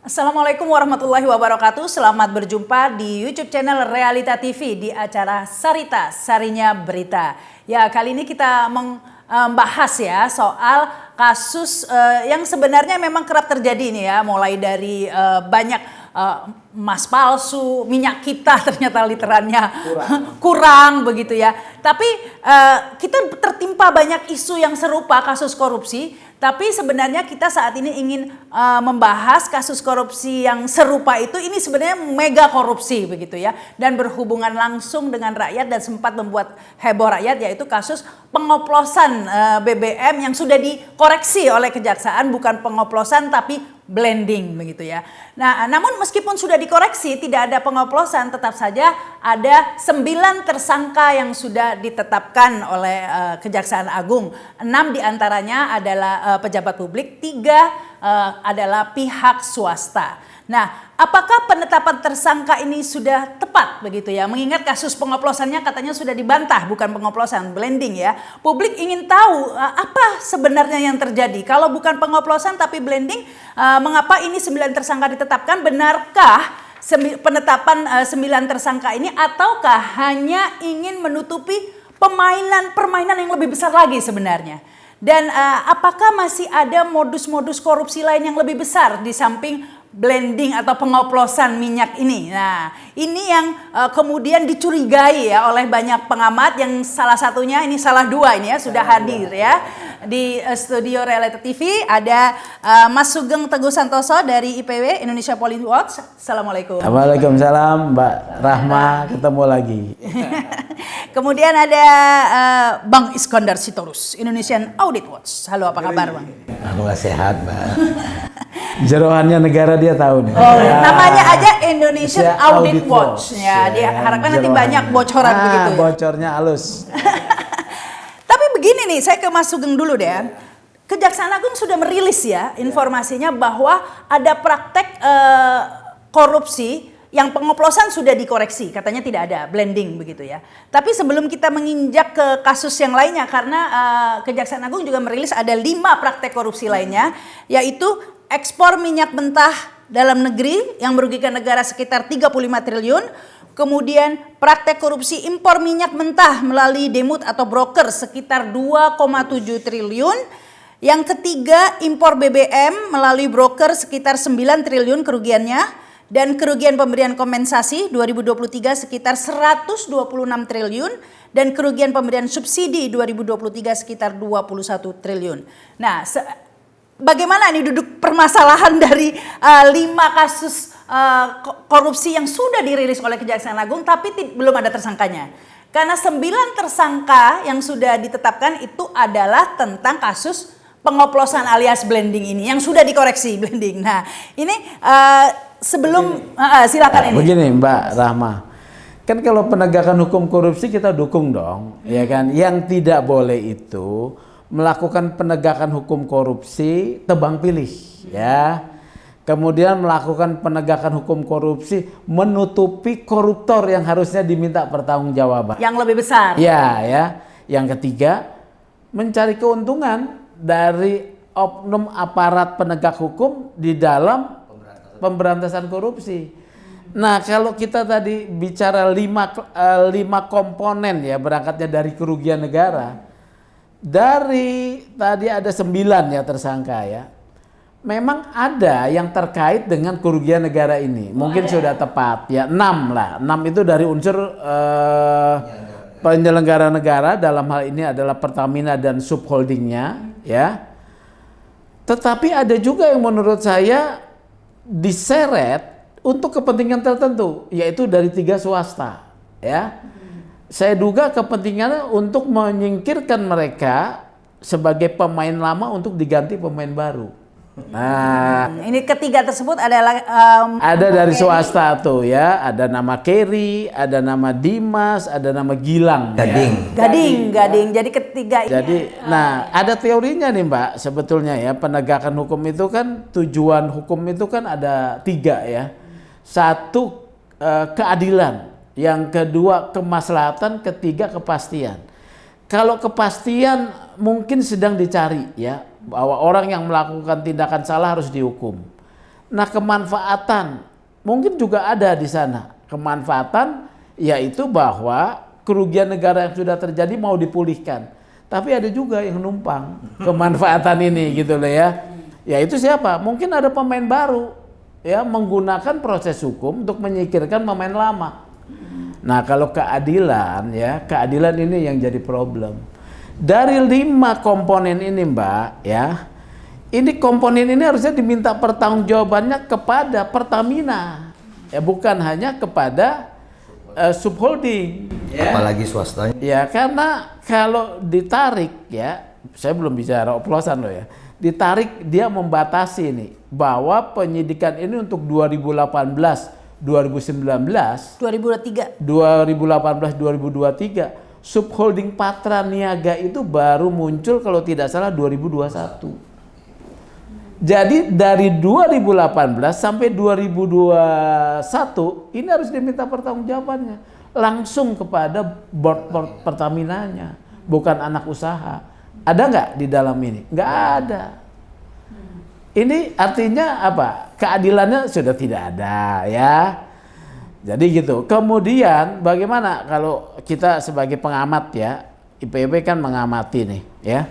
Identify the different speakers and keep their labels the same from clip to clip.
Speaker 1: Assalamualaikum warahmatullahi wabarakatuh. Selamat berjumpa di YouTube channel Realita TV di acara Sarita, Sarinya Berita. Ya, kali ini kita membahas ya soal kasus yang sebenarnya memang kerap terjadi nih ya, mulai dari banyak emas palsu, minyak kita ternyata literannya kurang begitu ya. Tapi kita tertimpa banyak isu yang serupa kasus korupsi. Tapi sebenarnya kita saat ini ingin membahas kasus korupsi yang serupa itu, ini sebenarnya mega korupsi begitu ya. Dan berhubungan langsung dengan rakyat dan sempat membuat heboh rakyat, yaitu kasus pengoplosan BBM yang sudah dikoreksi oleh kejaksaan, bukan pengoplosan tapi blending begitu ya. Nah, namun meskipun sudah dikoreksi tidak ada pengoplosan, tetap saja ada 9 tersangka yang sudah ditetapkan oleh Kejaksaan Agung. 6 diantaranya adalah pejabat publik, 3 adalah pihak swasta. Nah, apakah penetapan tersangka ini sudah tepat begitu ya? Mengingat kasus pengoplosannya katanya sudah dibantah, bukan pengoplosan, blending ya. Publik ingin tahu apa sebenarnya yang terjadi. Kalau bukan pengoplosan tapi blending, mengapa ini 9 tersangka ditetapkan? Benarkah penetapan 9 tersangka ini, ataukah hanya ingin menutupi permainan yang lebih besar lagi sebenarnya? Dan apakah masih ada modus-modus korupsi lain yang lebih besar di samping blending atau pengoplosan minyak ini? Nah, ini yang kemudian dicurigai ya oleh banyak pengamat, yang salah satunya ini salah dua ini ya sudah hadir ya di studio Realita TV. Ada Mas Sugeng Teguh Santoso dari IPW Indonesia Police Watch. Assalamualaikum.
Speaker 2: Waalaikumsalam Mbak Rahma, ketemu lagi.
Speaker 1: Kemudian ada Bang Iskandar Sitorus Indonesian Audit Watch. Halo, apa kabar Bang?
Speaker 2: Aku gak sehat Mbak. Jerohannya negara dia tahu nih.
Speaker 1: Oh, namanya aja Indonesian Audit Watch. Ya, diharapkan nanti banyak bocoran begitu. Ya?
Speaker 2: Bocornya halus.
Speaker 1: Tapi begini nih, saya ke Mas Sugeng dulu deh. Kejaksaan Agung sudah merilis ya informasinya bahwa ada praktek korupsi yang pengoplosan sudah dikoreksi, katanya tidak ada blending begitu ya. Tapi sebelum kita menginjak ke kasus yang lainnya, karena Kejaksaan Agung juga merilis ada 5 praktek korupsi lainnya, yaitu ekspor minyak mentah dalam negeri yang merugikan negara sekitar 35 triliun. Kemudian praktek korupsi impor minyak mentah melalui demut atau broker sekitar 2,7 triliun. Yang ketiga, impor BBM melalui broker sekitar 9 triliun kerugiannya. Dan kerugian pemberian kompensasi 2023 sekitar 126 triliun. Dan kerugian pemberian subsidi 2023 sekitar 21 triliun. Nah, bagaimana nih duduk permasalahan dari 5 kasus korupsi yang sudah dirilis oleh Kejaksaan Agung tapi belum ada tersangkanya? Karena 9 tersangka yang sudah ditetapkan itu adalah tentang kasus pengoplosan alias blending ini yang sudah dikoreksi blending. Nah, ini sebelum silakan ini.
Speaker 2: Begini Mbak Rahma. Kan kalau penegakan hukum korupsi kita dukung dong, ya kan? Yang tidak boleh itu melakukan penegakan hukum korupsi tebang pilih, ya. Kemudian melakukan penegakan hukum korupsi menutupi koruptor yang harusnya diminta pertanggungjawaban.
Speaker 1: Yang lebih besar.
Speaker 2: Ya, ya. Yang ketiga, mencari keuntungan dari oknum aparat penegak hukum di dalam pemberantasan korupsi. Nah, kalau kita tadi bicara 5 komponen ya, berangkatnya dari kerugian negara. Dari tadi ada 9 ya tersangka ya. Memang ada yang terkait dengan kerugian negara ini. Mungkin sudah tepat ya, 6 lah. 6 itu dari unsur penyelenggara negara, dalam hal ini adalah Pertamina dan subholdingnya ya. Tetapi ada juga yang menurut saya diseret untuk kepentingan tertentu, yaitu dari 3 swasta ya. Saya duga kepentingannya untuk menyingkirkan mereka sebagai pemain lama untuk diganti pemain baru. Nah,
Speaker 1: ini ketiga tersebut adalah
Speaker 2: ada dari swasta tuh ya, ada nama Kerry, ada nama Dimas, ada nama Gilang.
Speaker 1: Gading. Jadi ketiga ini.
Speaker 2: Jadi, nah ada teorinya nih Mbak, sebetulnya ya, penegakan hukum itu kan, tujuan hukum itu kan ada 3 ya. 1 keadilan, yang kedua kemaslahatan, ketiga kepastian. Kalau kepastian mungkin sedang dicari ya, bahwa orang yang melakukan tindakan salah harus dihukum. Nah, kemanfaatan mungkin juga ada di sana. Kemanfaatan yaitu bahwa kerugian negara yang sudah terjadi mau dipulihkan. Tapi ada juga yang numpang kemanfaatan ini gitu loh ya. Ya itu siapa? Mungkin ada pemain baru ya menggunakan proses hukum untuk menyingkirkan pemain lama. Nah, kalau keadilan ya, keadilan ini yang jadi problem. Dari 5 komponen ini Mbak ya, ini komponen ini harusnya diminta pertanggungjawabannya kepada Pertamina, ya bukan hanya kepada subholding. Ya.
Speaker 3: Apalagi swastanya.
Speaker 2: Ya karena kalau ditarik ya, saya belum bicara oplosan loh ya. Ditarik dia membatasi nih bahwa penyidikan ini untuk 2018, 2019,
Speaker 1: 2023,
Speaker 2: 2018, 2023 subholding Patra Niaga itu baru muncul kalau tidak salah 2021. Jadi dari 2018 sampai 2021 ini harus diminta pertanggungjawabannya langsung kepada board Pertaminanya, bukan anak usaha. Ada nggak di dalam ini? Nggak ada. Ini artinya apa? Keadilannya sudah tidak ada ya. Jadi gitu. Kemudian bagaimana kalau kita sebagai pengamat ya, IPB kan mengamati nih ya.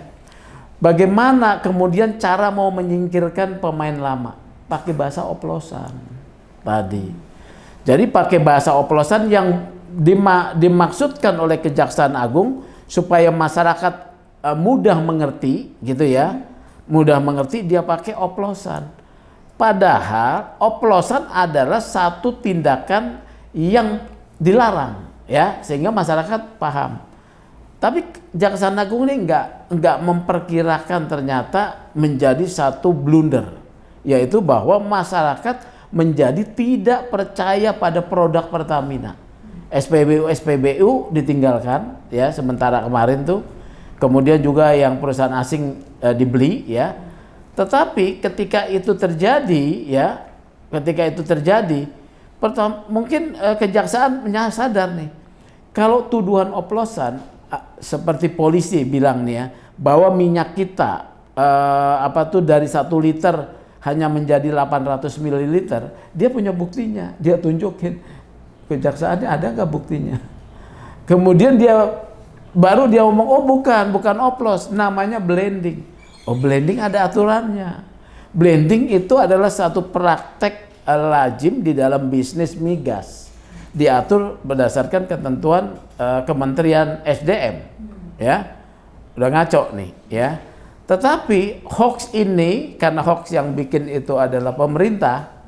Speaker 2: Bagaimana kemudian cara mau menyingkirkan pemain lama? Pakai bahasa oplosan tadi. Jadi pakai bahasa oplosan yang dimaksudkan oleh Kejaksaan Agung supaya masyarakat mudah mengerti gitu ya. Mudah mengerti dia pakai oplosan. Padahal oplosan adalah satu tindakan yang dilarang ya, sehingga masyarakat paham. Tapi Kejaksaan Agung ini enggak memperkirakan ternyata menjadi satu blunder, yaitu bahwa masyarakat menjadi tidak percaya pada produk Pertamina. SPBU ditinggalkan ya sementara kemarin tuh. Kemudian juga yang perusahaan asing dibeli ya. Tetapi ketika itu terjadi ya, mungkin kejaksaan sadar nih. Kalau tuduhan oplosan seperti polisi bilang nih ya, bahwa minyak kita dari 1 liter hanya menjadi 800 ml, dia punya buktinya, dia tunjukin. Kejaksaannya ada nggak buktinya? Kemudian baru dia ngomong, oh bukan oplos, namanya blending. Oh blending ada aturannya. Blending itu adalah satu praktek lazim di dalam bisnis migas. Diatur berdasarkan ketentuan Kementerian SDM. Ya, udah ngaco nih ya. Tetapi hoax ini, karena hoax yang bikin itu adalah pemerintah,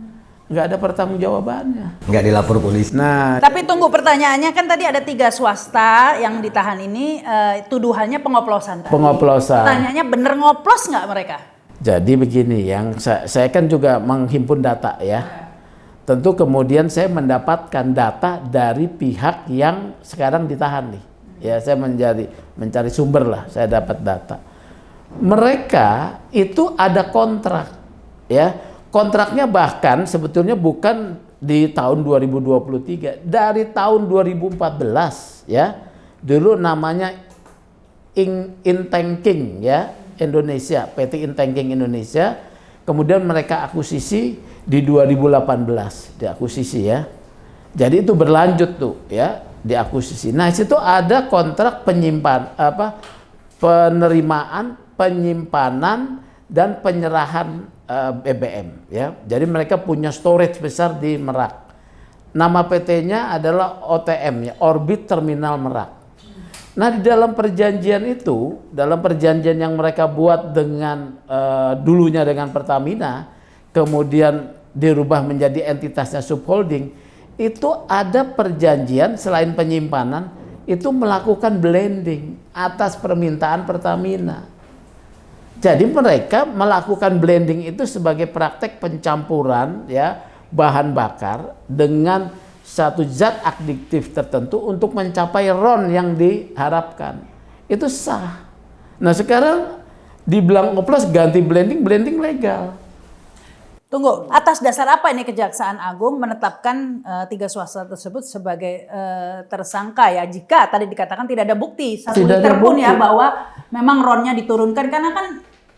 Speaker 2: nggak ada pertanggungjawabannya,
Speaker 3: Nggak dilapor polisi.
Speaker 2: Nah,
Speaker 1: Tapi tunggu, pertanyaannya kan tadi ada 3 swasta yang ditahan ini, tuduhannya pengoplosan.
Speaker 2: pengoplosan.
Speaker 1: Pertanyaannya bener ngoplos nggak mereka?
Speaker 2: Jadi begini, yang saya kan juga menghimpun data ya. Tentu kemudian saya mendapatkan data dari pihak yang sekarang ditahan nih. Ya, saya mencari sumber lah, saya dapat data. Mereka itu ada kontrak ya. Kontraknya bahkan sebetulnya bukan di tahun 2023, dari tahun 2014 ya. Dulu namanya Intanking ya, Indonesia, PT Intanking Indonesia. Kemudian mereka akuisisi di 2018, diakuisisi ya. Jadi itu berlanjut tuh ya, diakuisisi. Nah, situ ada kontrak penerimaan, penyimpanan dan penyerahan BBM ya. Jadi mereka punya storage besar di Merak. Nama PT-nya adalah OTM ya, Orbit Terminal Merak. Nah, di dalam perjanjian itu, dalam perjanjian yang mereka buat dengan dulunya dengan Pertamina, kemudian dirubah menjadi entitasnya subholding, itu ada perjanjian selain penyimpanan itu melakukan blending atas permintaan Pertamina. Jadi mereka melakukan blending itu sebagai praktek pencampuran ya bahan bakar dengan satu zat adiktif tertentu untuk mencapai RON yang diharapkan. Itu sah. Nah, sekarang dibilang oplos ganti blending legal.
Speaker 1: Tunggu, atas dasar apa ini Kejaksaan Agung menetapkan 3 swasta tersebut sebagai tersangka ya? Jika tadi dikatakan tidak ada bukti 1
Speaker 2: Tidak ada
Speaker 1: liter pun
Speaker 2: bukti.
Speaker 1: ya bahwa memang RON-nya diturunkan, karena kan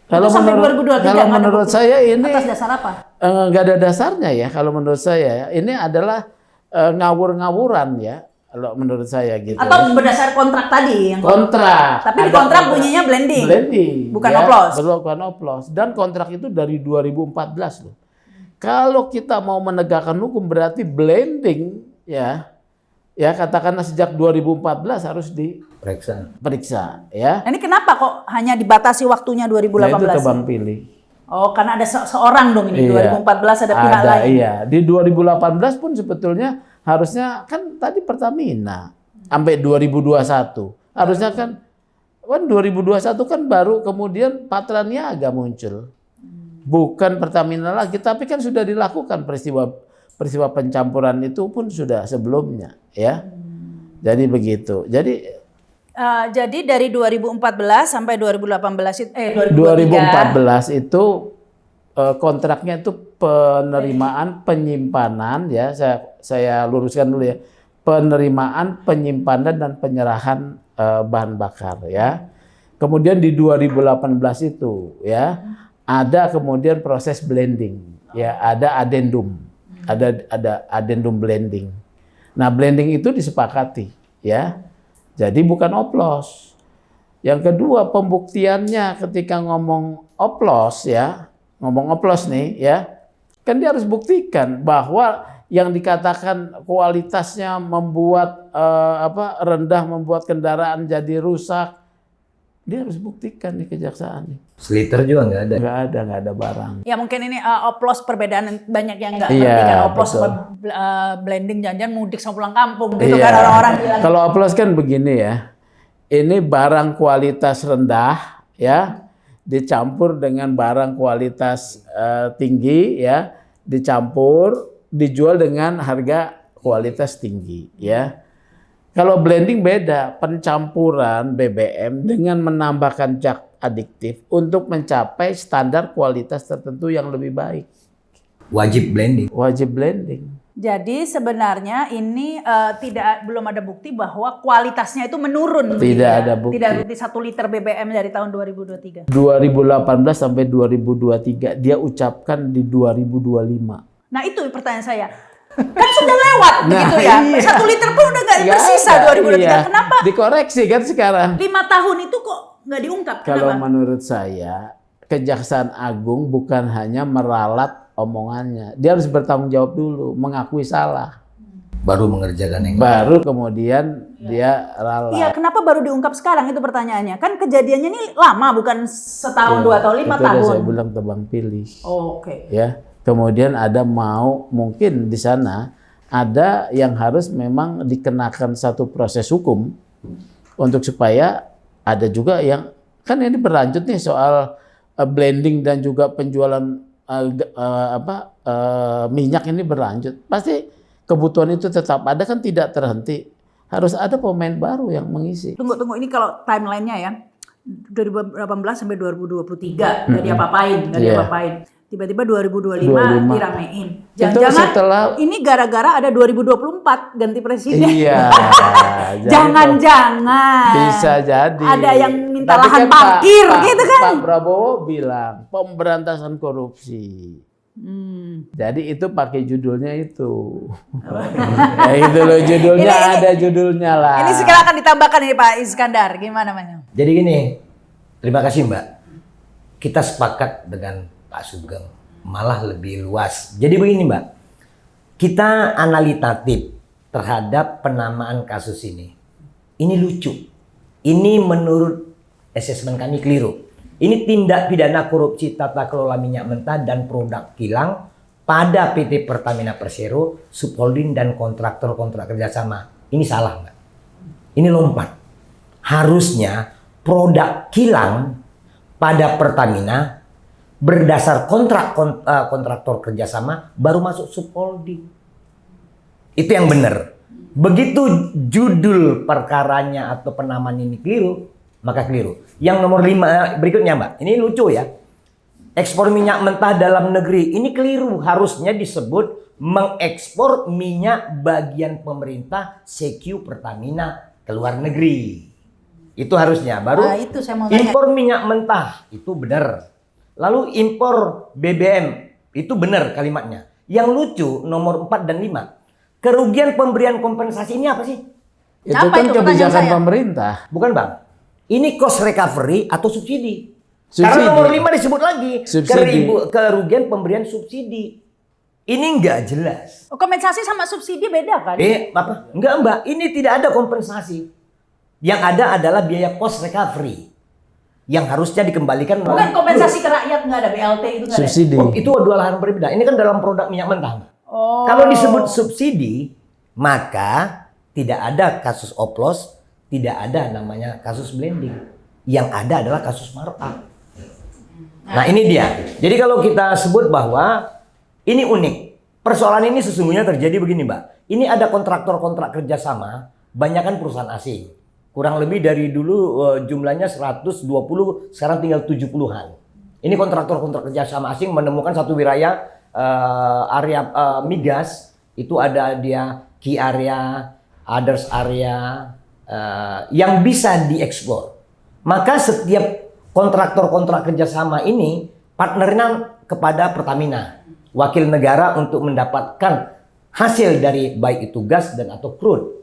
Speaker 2: Kalau
Speaker 1: sampai
Speaker 2: menurut
Speaker 1: 2023
Speaker 2: kalau
Speaker 1: nggak ada
Speaker 2: menurut
Speaker 1: bukti.
Speaker 2: saya ini
Speaker 1: Atas dasar apa?
Speaker 2: nggak ada dasarnya ya. Kalau menurut saya ini adalah ngawur-ngawuran ya. Kalau menurut saya gitu.
Speaker 1: Atau berdasar kontrak tadi yang
Speaker 2: Kontrak.
Speaker 1: Tapi di
Speaker 2: Ada
Speaker 1: kontrak bunyinya blending.
Speaker 2: bukan
Speaker 1: oplos.
Speaker 2: Bukan oplos. Dan kontrak itu dari 2014 loh. Kalau kita mau menegakkan hukum berarti blending ya. Ya katakanlah sejak 2014 harus diperiksa ya.
Speaker 1: Nah, ini kenapa kok hanya dibatasi waktunya 2018?
Speaker 2: Nah, itu tebang pilih.
Speaker 1: Oh, karena ada seorang dong ini.
Speaker 2: Iya.
Speaker 1: 2014 ada pihak lain.
Speaker 2: Iya, di 2018 pun sebetulnya harusnya kan tadi Pertamina sampai 2021. Harusnya kan 2021 kan baru kemudian Patraniaga muncul. Bukan Pertamina lagi, tapi kan sudah dilakukan peristiwa pencampuran itu pun sudah sebelumnya ya. Jadi begitu. Jadi
Speaker 1: dari 2014 sampai 2018
Speaker 2: 2014 itu kontraknya itu penerimaan penyimpanan ya. Saya luruskan dulu ya. Penerimaan, penyimpanan dan penyerahan bahan bakar ya. Kemudian di 2018 itu ya ada kemudian proses blending ya, ada addendum. Ada addendum blending. Nah, blending itu disepakati ya. Jadi bukan oplos. Yang kedua, pembuktiannya ketika ngomong oplos ya, ngomong oplos nih ya, kan dia harus buktikan bahwa yang dikatakan kualitasnya membuat rendah, membuat kendaraan jadi rusak, dia harus buktikan di kejaksaan nih.
Speaker 3: Seliter juga nggak ada.
Speaker 2: Nggak ada barang.
Speaker 1: Ya mungkin ini oplos perbedaan banyak yang nggak
Speaker 2: Iya,
Speaker 1: ngerti kan oplos
Speaker 2: betul.
Speaker 1: blending jangan mudik sama pulang kampung gitu kan orang-orang bilang.
Speaker 2: Kalau oplos kan begini ya. Ini barang kualitas rendah ya dicampur dengan barang kualitas tinggi ya, dicampur dijual dengan harga kualitas tinggi ya. Kalau blending beda, pencampuran BBM dengan menambahkan zat adiktif untuk mencapai standar kualitas tertentu yang lebih baik.
Speaker 3: Wajib blending.
Speaker 2: Wajib blending.
Speaker 1: Jadi sebenarnya ini belum ada bukti bahwa kualitasnya itu menurun.
Speaker 2: Tidak ada bukti.
Speaker 1: Tidak ada bukti 1 liter BBM dari tahun 2023.
Speaker 2: 2018 sampai 2023 dia ucapkan di 2025.
Speaker 1: Nah itu pertanyaan saya. Kan sudah lewat begitu ya.
Speaker 2: Iya.
Speaker 1: 1 liter pun udah nggak tersisa 2023.
Speaker 2: Iya.
Speaker 1: Kenapa
Speaker 2: Dikoreksi kan sekarang.
Speaker 1: 5 tahun itu kok nggak diungkap?
Speaker 2: Kalau
Speaker 1: Kenapa?
Speaker 2: menurut saya, Kejaksaan Agung bukan hanya meralat omongannya. Dia harus bertanggung jawab dulu, mengakui salah.
Speaker 3: Baru mengerjakan yang
Speaker 2: Baru kemudian dia ralat.
Speaker 1: Iya, kenapa baru diungkap sekarang itu pertanyaannya? Kan kejadiannya ini lama, bukan setahun, 2 tahun, 5
Speaker 2: Itu udah
Speaker 1: tahun.
Speaker 2: saya bilang tebang pilih.
Speaker 1: Oh, oke.
Speaker 2: Ya. Kemudian ada mungkin di sana ada yang harus memang dikenakan satu proses hukum untuk supaya ada juga yang kan ini berlanjut nih soal blending dan juga penjualan minyak ini berlanjut. Pasti kebutuhan itu tetap ada kan, tidak terhenti. Harus ada pemain baru yang mengisi.
Speaker 1: Tunggu, ini kalau timelinenya ya, 2018 sampai 2023 nggak diapa-apain, Tiba-tiba 2025 diramein. Jangan-jangan ini gara-gara ada 2024 ganti presiden.
Speaker 2: Iya.
Speaker 1: Jangan-jangan.
Speaker 2: Bisa jadi.
Speaker 1: Ada yang minta
Speaker 2: Tapi
Speaker 1: lahan
Speaker 2: kan
Speaker 1: parkir gitu kan.
Speaker 2: Pak Prabowo bilang pemberantasan korupsi. Jadi itu pakai judulnya itu. Ya itu loh judulnya, ada judulnya lah.
Speaker 1: Ini sekarang akan ditambahkan ini Pak Iskandar, gimana namanya?
Speaker 3: Jadi gini, terima kasih Mbak. Kita sepakat dengan Pak Sugeng, malah lebih luas. Jadi begini Mbak, kita analitatif terhadap penamaan kasus ini. Ini lucu. Ini menurut asesmen kami keliru. Ini tindak pidana korupsi tata kelola minyak mentah dan produk kilang pada PT Pertamina Persero, subholding dan kontraktor-kontrak kerjasama. Ini salah Mbak. Ini lompat. Harusnya produk kilang pada Pertamina berdasar kontraktor kerjasama baru masuk subholding. Itu yang benar. Begitu judul perkaranya atau penamaan ini keliru, maka keliru. Yang nomor 5 berikutnya Mbak, ini lucu ya. Ekspor minyak mentah dalam negeri, ini keliru. Harusnya disebut mengekspor minyak bagian pemerintah CQ Pertamina ke luar negeri. Itu harusnya. Baru
Speaker 1: Nah, itu saya mau tanya.
Speaker 3: impor minyak mentah, itu benar. Lalu impor BBM, itu benar kalimatnya. Yang lucu nomor 4 dan 5. Kerugian pemberian kompensasi ini apa sih?
Speaker 2: Itu
Speaker 1: Apa
Speaker 2: kan
Speaker 1: itu pertanyaan
Speaker 2: kebijakan
Speaker 1: saya?
Speaker 2: pemerintah.
Speaker 3: Bukan Bang. Ini cost recovery atau subsidi.
Speaker 2: Subsidi.
Speaker 3: Karena nomor 5 disebut lagi.
Speaker 2: Subsidi.
Speaker 3: Kerugian pemberian subsidi. Ini nggak jelas.
Speaker 1: Oh, kompensasi sama subsidi beda kan?
Speaker 3: Apa? Enggak Mbak, ini tidak ada kompensasi. Yang ada adalah biaya cost recovery. Yang harusnya dikembalikan
Speaker 1: Bukan
Speaker 3: melalui-
Speaker 1: kompensasi ke rakyat, nggak ada BLT itu nggak ada.
Speaker 2: Subsidi.
Speaker 3: Oh, itu dua lahan berbeda. Ini kan dalam produk minyak mentah, Mbak.
Speaker 1: Oh.
Speaker 3: Kalau disebut subsidi, maka tidak ada kasus oplos, tidak ada namanya kasus blending. Yang ada adalah kasus markup. Nah, ini dia. Jadi kalau kita sebut bahwa ini unik. Persoalan ini sesungguhnya terjadi begini, Mbak. Ini ada kontraktor-kontrak kerjasama, banyakkan perusahaan asing. Kurang lebih dari dulu jumlahnya 120, sekarang tinggal 70-an. Ini kontraktor-kontrak kerjasama asing menemukan satu wilayah area migas, itu ada dia key area, others area yang bisa dieksplor. Maka setiap kontraktor-kontrak kerjasama ini partneran kepada Pertamina, wakil negara untuk mendapatkan hasil dari baik itu gas dan atau crude.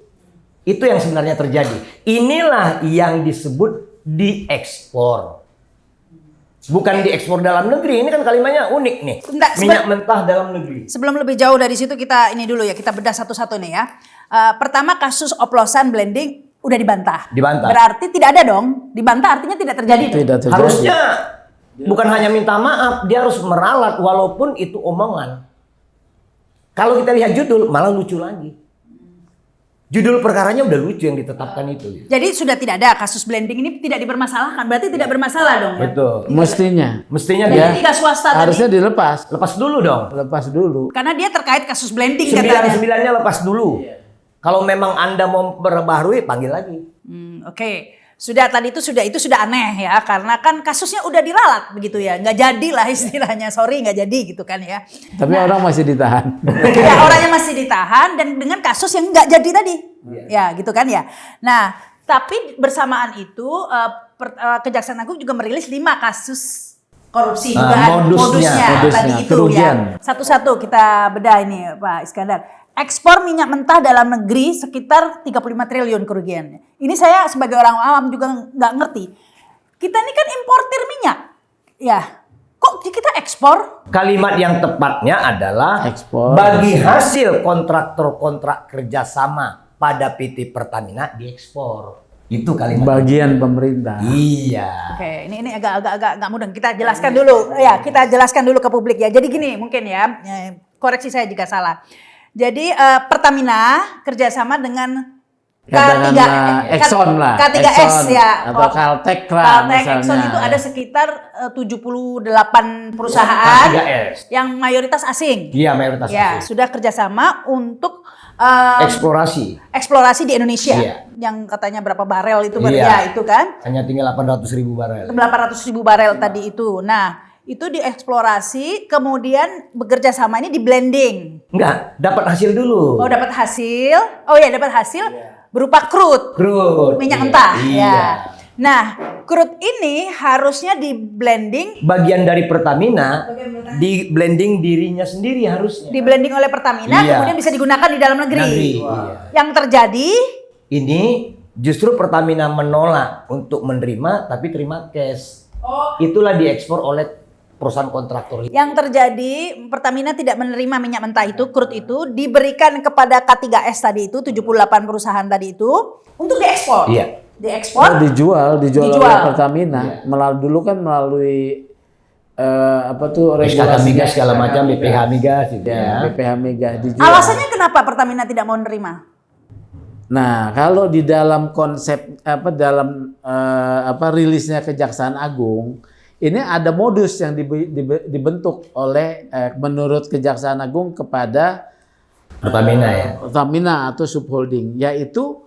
Speaker 3: Itu yang sebenarnya terjadi. Inilah yang disebut diekspor. Bukan diekspor dalam negeri. Ini kan kalimatnya unik nih.
Speaker 1: Bentar,
Speaker 3: Minyak mentah dalam negeri.
Speaker 1: Sebelum lebih jauh dari situ kita ini dulu ya, kita bedah satu-satu nih ya. Pertama kasus oplosan blending udah dibantah.
Speaker 3: Dibantah.
Speaker 1: Berarti tidak ada dong. Dibantah artinya tidak terjadi dong.
Speaker 2: Tidak terjadi.
Speaker 3: Harusnya bukan hanya minta maaf, dia harus meralat walaupun itu omongan. Kalau kita lihat judul malah lucu lagi. Judul perkaranya udah lucu yang ditetapkan itu.
Speaker 1: Jadi sudah tidak ada kasus blending ini tidak dipermasalahkan. Berarti tidak bermasalah dong ya.
Speaker 3: Betul. Mestinya
Speaker 1: Jadi
Speaker 3: dia
Speaker 1: tiga swasta
Speaker 2: Harusnya
Speaker 1: tadi.
Speaker 2: dilepas.
Speaker 3: lepas dulu dong.
Speaker 2: Lepas dulu.
Speaker 1: Karena dia terkait kasus blending katanya.
Speaker 3: 9-9-nya lepas dulu. Kalau memang Anda mau memperbaharui, panggil lagi.
Speaker 1: Oke. Sudah tadi itu sudah aneh ya, karena kan kasusnya udah diralat begitu ya, nggak jadi lah istilahnya, sorry nggak jadi gitu kan ya.
Speaker 2: Tapi orang masih ditahan.
Speaker 1: Ya orangnya masih ditahan dan dengan kasus yang nggak jadi tadi, ya gitu kan ya. Nah tapi bersamaan itu Kejaksaan Agung juga merilis 5 kasus korupsi dugaan
Speaker 3: modusnya
Speaker 1: tadi itu
Speaker 2: kerugian.
Speaker 1: ya. Satu-satu kita bedah ini Pak Iskandar. Ekspor minyak mentah dalam negeri sekitar 35 triliun kerugiannya. Ini saya sebagai orang awam juga nggak ngerti. Kita ini kan importir minyak. Ya, kok kita ekspor?
Speaker 3: Kalimat yang tepatnya adalah
Speaker 2: Ekspor.
Speaker 3: bagi hasil kontraktor-kontrak kerjasama pada PT Pertamina diekspor. Itu kalimat.
Speaker 2: Bagian pemerintah.
Speaker 3: Iya.
Speaker 1: Oke, ini agak nggak mudah. Kita jelaskan dulu. Ya, kita jelaskan dulu ke publik ya. Jadi gini mungkin ya, koreksi saya jika salah. Jadi Pertamina kerjasama dengan
Speaker 2: Katakanlah Exxon lah.
Speaker 1: K3S
Speaker 2: Exxon
Speaker 1: ya.
Speaker 2: Atau Caltech lah
Speaker 1: Caltech,
Speaker 2: misalnya.
Speaker 1: Exxon itu ada sekitar 78 perusahaan
Speaker 3: K3S.
Speaker 1: yang mayoritas asing.
Speaker 3: Iya, mayoritas
Speaker 1: Ya,
Speaker 3: asing.
Speaker 1: sudah kerjasama untuk eksplorasi di Indonesia.
Speaker 3: Iya.
Speaker 1: Yang katanya berapa barel itu
Speaker 3: Iya.
Speaker 1: ya itu kan.
Speaker 3: Hanya tinggal 800.000 barel.
Speaker 1: 800.000 barel tadi itu. Nah, itu dieksplorasi, kemudian bekerja sama ini di blending.
Speaker 3: Enggak, dapat hasil dulu.
Speaker 1: Oh, dapat hasil. Oh ya, dapat hasil berupa crude.
Speaker 3: Crude.
Speaker 1: Minyak
Speaker 3: Iya.
Speaker 1: mentah.
Speaker 3: Iya.
Speaker 1: Ya. Nah, crude ini harusnya di blending
Speaker 3: Bagian dari Pertamina di blending dirinya sendiri harusnya.
Speaker 1: oleh Pertamina,
Speaker 3: Iya.
Speaker 1: kemudian bisa digunakan di dalam negeri.
Speaker 3: Iya.
Speaker 1: Yang terjadi
Speaker 3: Ini justru Pertamina menolak untuk menerima tapi terima cash. Itulah diekspor oleh perusahaan kontraktor.
Speaker 1: Yang terjadi Pertamina tidak menerima minyak mentah itu, crude itu diberikan kepada K3S tadi itu 78 perusahaan tadi itu untuk diekspor.
Speaker 3: Iya.
Speaker 1: Diekspor.
Speaker 2: Dijual
Speaker 1: Dijual.
Speaker 2: oleh Pertamina. Melalui
Speaker 3: SKK
Speaker 2: regulasi
Speaker 3: migas segala macam, BPH migas gitu ya.
Speaker 2: BPH Migas dijual.
Speaker 1: Alasannya kenapa Pertamina tidak mau menerima?
Speaker 2: Nah, kalau di dalam konsep rilisnya Kejaksaan Agung, ini ada modus yang dibentuk oleh menurut Kejaksaan Agung kepada
Speaker 3: Pertamina ya.
Speaker 2: Pertamina atau subholding, yaitu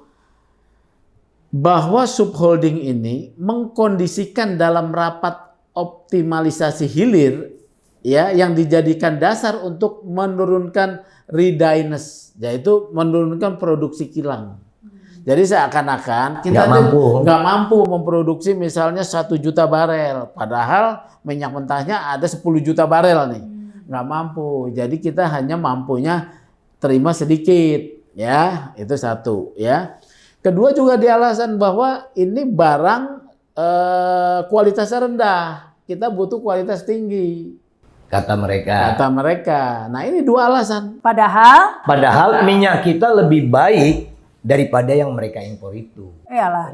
Speaker 2: bahwa subholding ini mengkondisikan dalam rapat optimalisasi hilir ya yang dijadikan dasar untuk menurunkan readiness, yaitu menurunkan produksi kilang. Jadi seakan-akan kita nggak mampu memproduksi misalnya 1 juta barel, padahal minyak mentahnya ada 10 juta barel nih, nggak mampu. Jadi kita hanya mampunya terima sedikit, ya itu satu, ya. Kedua juga di alasan bahwa ini barang kualitasnya rendah, kita butuh kualitas tinggi.
Speaker 3: Kata mereka. Nah ini 2 alasan.
Speaker 1: Padahal
Speaker 3: minyak kita lebih baik daripada yang mereka impor itu.
Speaker 1: Iyalah.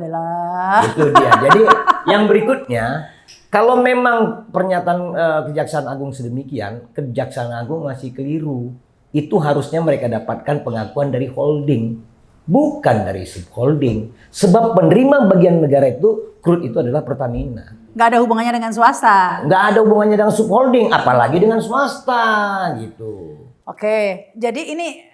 Speaker 3: Itu dia. Jadi yang berikutnya, kalau memang pernyataan Kejaksaan Agung sedemikian, Kejaksaan Agung masih keliru. Itu harusnya mereka dapatkan pengakuan dari holding, bukan dari subholding. Sebab penerima bagian negara itu, crude itu adalah Pertamina.
Speaker 1: Nggak ada hubungannya dengan swasta.
Speaker 3: Nggak ada hubungannya dengan subholding, apalagi dengan swasta gitu.
Speaker 1: Oke, jadi ini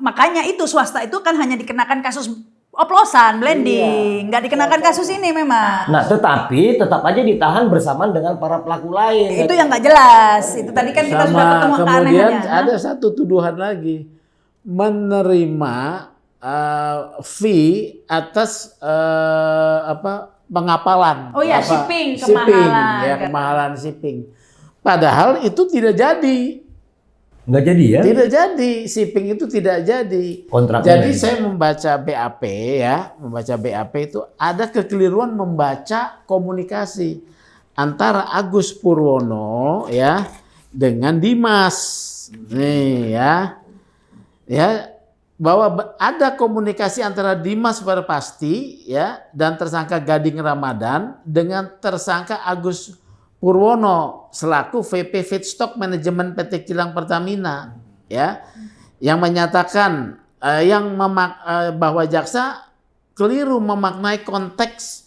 Speaker 1: makanya itu swasta itu kan hanya dikenakan kasus oplosan, blending, nggak dikenakan kasus ini memang.
Speaker 3: Nah, tetapi tetap aja ditahan bersamaan dengan para pelaku lain.
Speaker 1: Itu yang nggak jelas. Itu tadi kan kita sudah ketemu keanehannya.
Speaker 2: Kemudian ada satu tuduhan lagi, menerima fee atas pengapalan.
Speaker 1: Oh ya, shipping, kemahalan.
Speaker 2: Ya, kemahalan shipping. Padahal itu tidak jadi.
Speaker 3: Nggak jadi ya?
Speaker 2: Tidak jadi, shipping itu tidak jadi.
Speaker 3: Kontraknya
Speaker 2: jadi
Speaker 3: jadi.
Speaker 2: saya membaca BAP ya, membaca BAP itu ada kekeliruan membaca komunikasi antara Agus Purwono ya dengan Dimas. Nih ya. Ya, bahwa ada komunikasi antara Dimas Perpasti ya dan tersangka Gading Ramadan dengan tersangka Agus Purwono selaku VP Feedstock Manajemen PT Kilang Pertamina ya yang menyatakan bahwa jaksa keliru memaknai konteks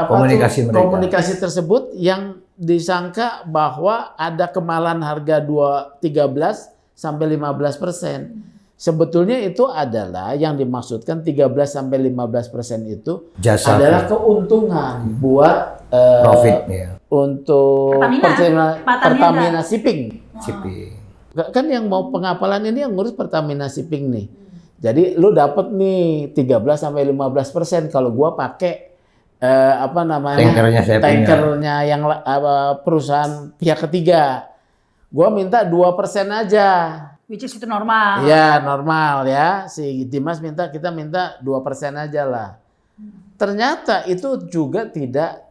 Speaker 2: komunikasi tersebut yang disangka bahwa ada kemahalan harga 13 sampai 15%. Sebetulnya itu adalah yang dimaksudkan 13 sampai 15% itu
Speaker 3: jasa
Speaker 2: adalah keuntungan buat
Speaker 3: profit ya.
Speaker 2: Untuk Pertamina Shipping. Kan yang mau pengapalan ini yang ngurus Pertamina Shipping nih. Jadi lu dapat nih 13 sampai 15% kalau gua pakai tankernya yang perusahaan pihak ketiga. Gua minta 2% aja.
Speaker 1: Which is itu normal.
Speaker 2: Iya, normal ya. Si Dimas kita minta 2% aja lah. Ternyata itu juga tidak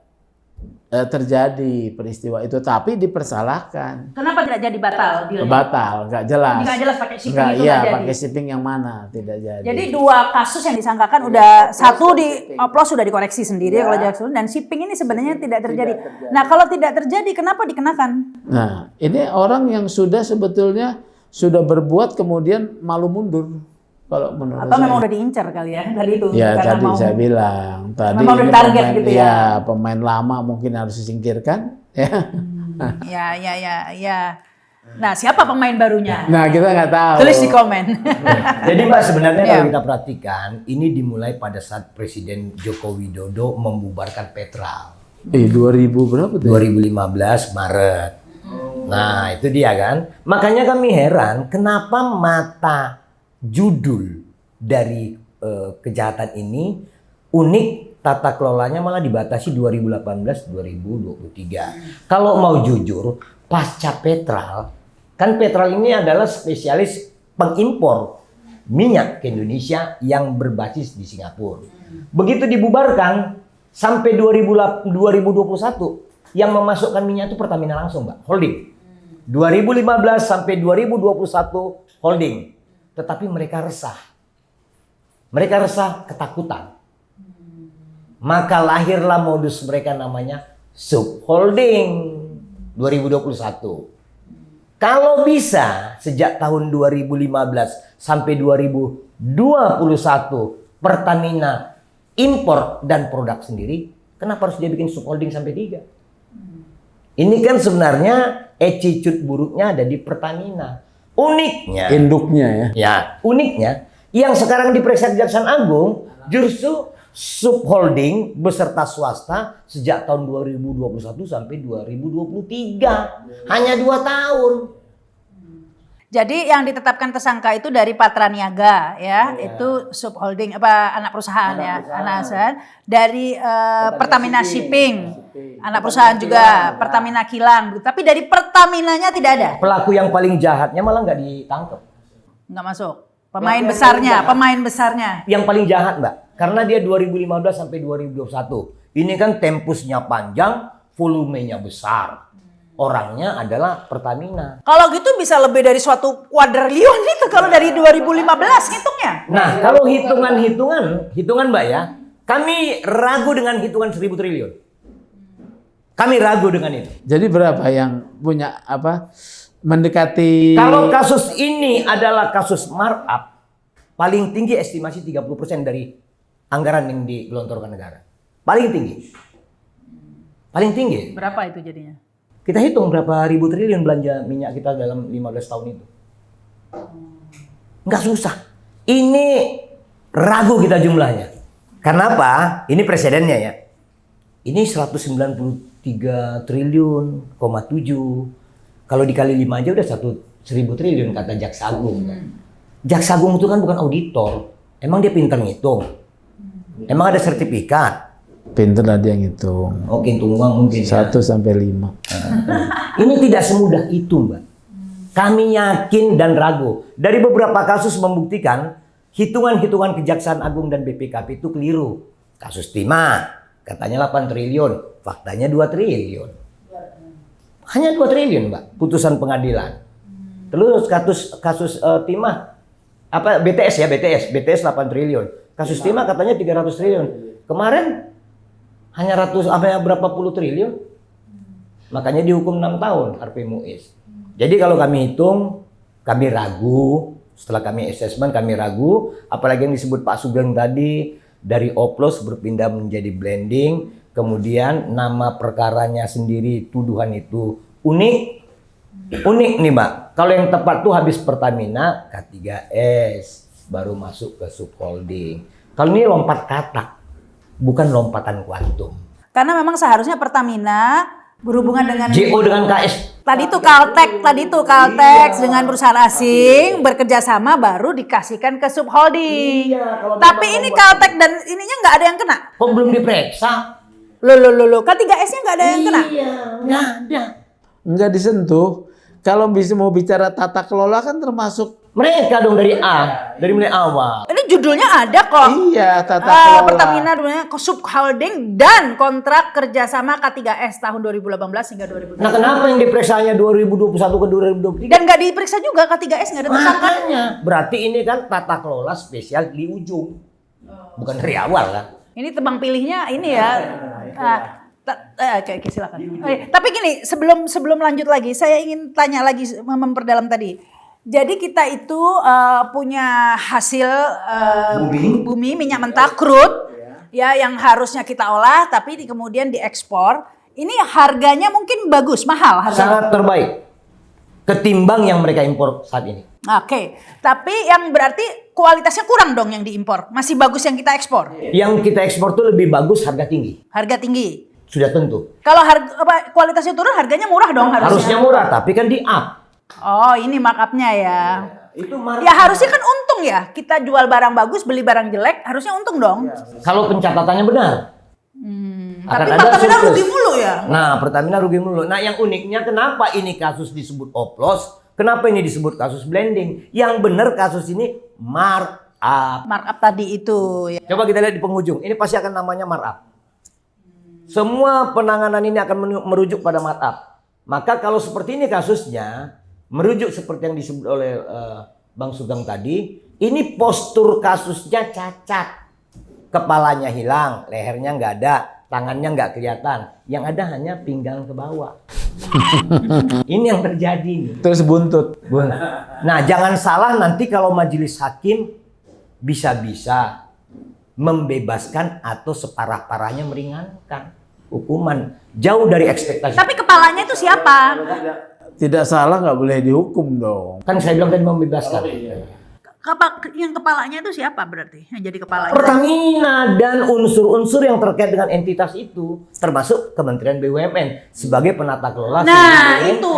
Speaker 2: terjadi peristiwa itu, tapi dipersalahkan.
Speaker 1: Kenapa tidak jadi batal?
Speaker 2: Batal, nggak jelas.
Speaker 1: Nggak jelas pakai shipping itu
Speaker 2: iya,
Speaker 1: nggak jadi.
Speaker 2: pakai shipping yang mana tidak jadi.
Speaker 1: Jadi 2 kasus yang disangkakan udah satu di oplos sudah dikoreksi sendiri kalau Jackson dan shipping ini sebenarnya tidak terjadi. Nah kalau tidak terjadi kenapa dikenakan?
Speaker 2: Nah ini orang yang sebetulnya sudah berbuat kemudian malu mundur. Kalau menurut
Speaker 1: atau memang udah diincar kali ya tadi itu.
Speaker 2: Ya tadi saya bilang tadi
Speaker 1: memang udah target
Speaker 2: pemain,
Speaker 1: gitu ya.
Speaker 2: Pemain lama mungkin harus disingkirkan ya.
Speaker 1: Ya. Nah siapa pemain barunya?
Speaker 2: Nah kita nggak tahu.
Speaker 1: Tulis di komen.
Speaker 3: Jadi Mbak sebenarnya kalau kita perhatikan ini dimulai pada saat Presiden Joko Widodo membubarkan Petral.
Speaker 2: 2000 berapa tuh?
Speaker 3: 2015 Maret. Nah itu dia kan. Makanya kami heran kenapa mata judul dari kejahatan ini unik, tata kelolanya malah dibatasi 2018-2023. Kalau mau jujur, pasca Petral, kan Petral ini adalah spesialis pengimpor minyak ke Indonesia yang berbasis di Singapura. Begitu dibubarkan sampai 2021 yang memasukkan minyak itu Pertamina langsung, Mbak, holding. 2015 sampai 2021 holding. Tetapi mereka resah. Mereka resah, ketakutan. Maka lahirlah modus mereka namanya subholding 2021. Kalau bisa sejak tahun 2015 sampai 2021 Pertamina impor dan produk sendiri, kenapa harus dia bikin subholding sampai 3? Ini kan sebenarnya attitude buruknya ada di Pertamina. Uniknya,
Speaker 2: induknya ya.
Speaker 3: Ya, uniknya yang sekarang diperiksa Kejaksaan Agung justru subholding beserta swasta sejak tahun 2021 sampai 2023. Hanya 2 tahun.
Speaker 1: Jadi yang ditetapkan tersangka itu dari Patra Niaga ya, itu subholding apa anak perusahaan ya, anak perusahaan dari Pertamina Shipping, anak perusahaan juga Pertamina Kilang. Tapi dari Pertaminanya tidak ada.
Speaker 3: Pelaku yang paling jahatnya malah nggak ditangkap.
Speaker 1: Nggak masuk. Pemain besarnya.
Speaker 3: Yang paling jahat, Mbak, karena dia 2015 sampai 2021. Ini kan tempusnya panjang, volumenya besar. Orangnya adalah Pertamina.
Speaker 1: Kalau gitu bisa lebih dari suatu kuadriliun itu kalau dari 2015 hitungnya.
Speaker 3: Nah, kalau hitungan Mbak ya, kami ragu dengan hitungan 1.000 triliun. Kami ragu dengan itu.
Speaker 2: Jadi berapa yang punya mendekati?
Speaker 3: Kalau kasus ini adalah kasus markup, paling tinggi estimasi 30% dari anggaran yang digelontorkan negara. Paling tinggi. Paling tinggi.
Speaker 1: Berapa itu jadinya?
Speaker 3: Kita hitung berapa ribu triliun belanja minyak kita dalam 15 tahun itu. Nggak susah. Ini ragu kita jumlahnya. Karena apa? Ini presidennya ya. Ini 193 triliun, 7. Kalau dikali 5 aja udah 1.000 triliun kata Jaksa Agung. Jaksa Agung itu kan bukan auditor. Emang dia pintar ngitung? Emang ada sertifikat?
Speaker 2: Pinter lah dia ngitung.
Speaker 3: Oh, hitung uang mungkin
Speaker 2: 1 sampai 5.
Speaker 3: Ini tidak semudah itu, Mbak. Kami yakin dan ragu. Dari beberapa kasus membuktikan hitungan-hitungan Kejaksaan Agung dan BPKP itu keliru. Kasus Timah katanya 8 triliun, faktanya 2 triliun. Hanya 2 triliun, Mbak, putusan pengadilan. Terus kasus Timah BTS 8 triliun. Kasus Timah katanya 300 triliun. Kemarin hanya berapa puluh triliun. Makanya dihukum 6 tahun Harvey Muiz. Jadi kalau kami hitung, kami ragu. Setelah kami assessment, kami ragu. Apalagi yang disebut Pak Sugeng tadi, dari oplos berpindah menjadi blending. Kemudian nama perkaranya sendiri, tuduhan itu unik. Unik nih, Mbak. Kalau yang tepat tuh habis Pertamina, K3S. Baru masuk ke subholding. Kalau ini lompat katak. Bukan lompatan kuantum.
Speaker 1: Karena memang seharusnya Pertamina berhubungan dengan
Speaker 3: JO dengan KS.
Speaker 1: Tadi itu Caltex dengan perusahaan asing bekerja sama baru dikasihkan ke subholding. Tapi ini Caltex dan ininya nggak ada yang kena.
Speaker 3: Kok belum diperiksa?
Speaker 1: Loh. K3S-nya nggak ada yang kena.
Speaker 3: Iya, nggak ada.
Speaker 2: Enggak disentuh. Kalau mau bicara tata kelola kan termasuk
Speaker 3: Mereka dong dari mulai awal.
Speaker 1: Ini judulnya ada kok.
Speaker 2: Iya, tata kelola.
Speaker 1: Pertamina namanya subholding dan kontrak kerjasama K3S tahun 2018 hingga 2020.
Speaker 3: Nah, kenapa yang diperiksanya 2021 ke 2023?
Speaker 1: Dan nggak diperiksa juga K3S, nggak ada tersangka.
Speaker 3: Makanya, berarti ini kan tata kelola spesial di ujung. Bukan dari awal kan?
Speaker 1: Ini tebang pilihnya ini ya. Oke, silakan. Tapi gini, sebelum lanjut lagi, saya ingin tanya lagi memperdalam tadi. Jadi kita itu punya hasil bumi minyak mentah crude ya yang harusnya kita olah tapi kemudian diekspor. Ini harganya mungkin bagus, mahal harganya.
Speaker 3: Sangat terbaik ketimbang yang mereka impor saat ini.
Speaker 1: Oke, tapi yang berarti kualitasnya kurang dong yang diimpor. Masih bagus yang kita ekspor.
Speaker 3: Yang kita ekspor tuh lebih bagus harga tinggi.
Speaker 1: Harga tinggi.
Speaker 3: Sudah tentu.
Speaker 1: Kalau kualitasnya turun harganya murah dong harusnya.
Speaker 3: Harusnya murah tapi kan di up.
Speaker 1: Oh, ini markupnya ya.
Speaker 3: Itu
Speaker 1: Ya harusnya kan untung ya. Kita jual barang bagus, beli barang jelek, harusnya untung dong.
Speaker 3: Kalau pencatatannya benar.
Speaker 1: Tapi Pertamina rugi mulu ya.
Speaker 3: Nah, Pertamina rugi mulu. Nah, yang uniknya kenapa ini kasus disebut oplos? Kenapa ini disebut kasus blending? Yang benar kasus ini markup.
Speaker 1: Markup tadi itu ya.
Speaker 3: Coba kita lihat di penghujung. Ini pasti akan namanya markup. Semua penanganan ini akan merujuk pada markup. Maka kalau seperti ini kasusnya, merujuk seperti yang disebut oleh Bang Sugeng tadi, ini postur kasusnya cacat. Kepalanya hilang, lehernya nggak ada, tangannya nggak kelihatan. Yang ada hanya pinggang ke bawah. Ini yang terjadi nih.
Speaker 2: Terus buntut.
Speaker 3: Nah, jangan salah nanti kalau majelis hakim bisa-bisa membebaskan atau separah-parahnya meringankan hukuman. Jauh dari ekspektasi.
Speaker 1: Tapi kepalanya itu siapa?
Speaker 2: Tidak salah nggak boleh dihukum dong.
Speaker 3: Kan saya bilang tadi membebaskan.
Speaker 1: Yang kepalanya itu siapa berarti? Yang jadi kepalanya?
Speaker 3: Pertamina dan unsur-unsur yang terkait dengan entitas itu, termasuk Kementerian BUMN sebagai penata kelola.
Speaker 1: Nah itu,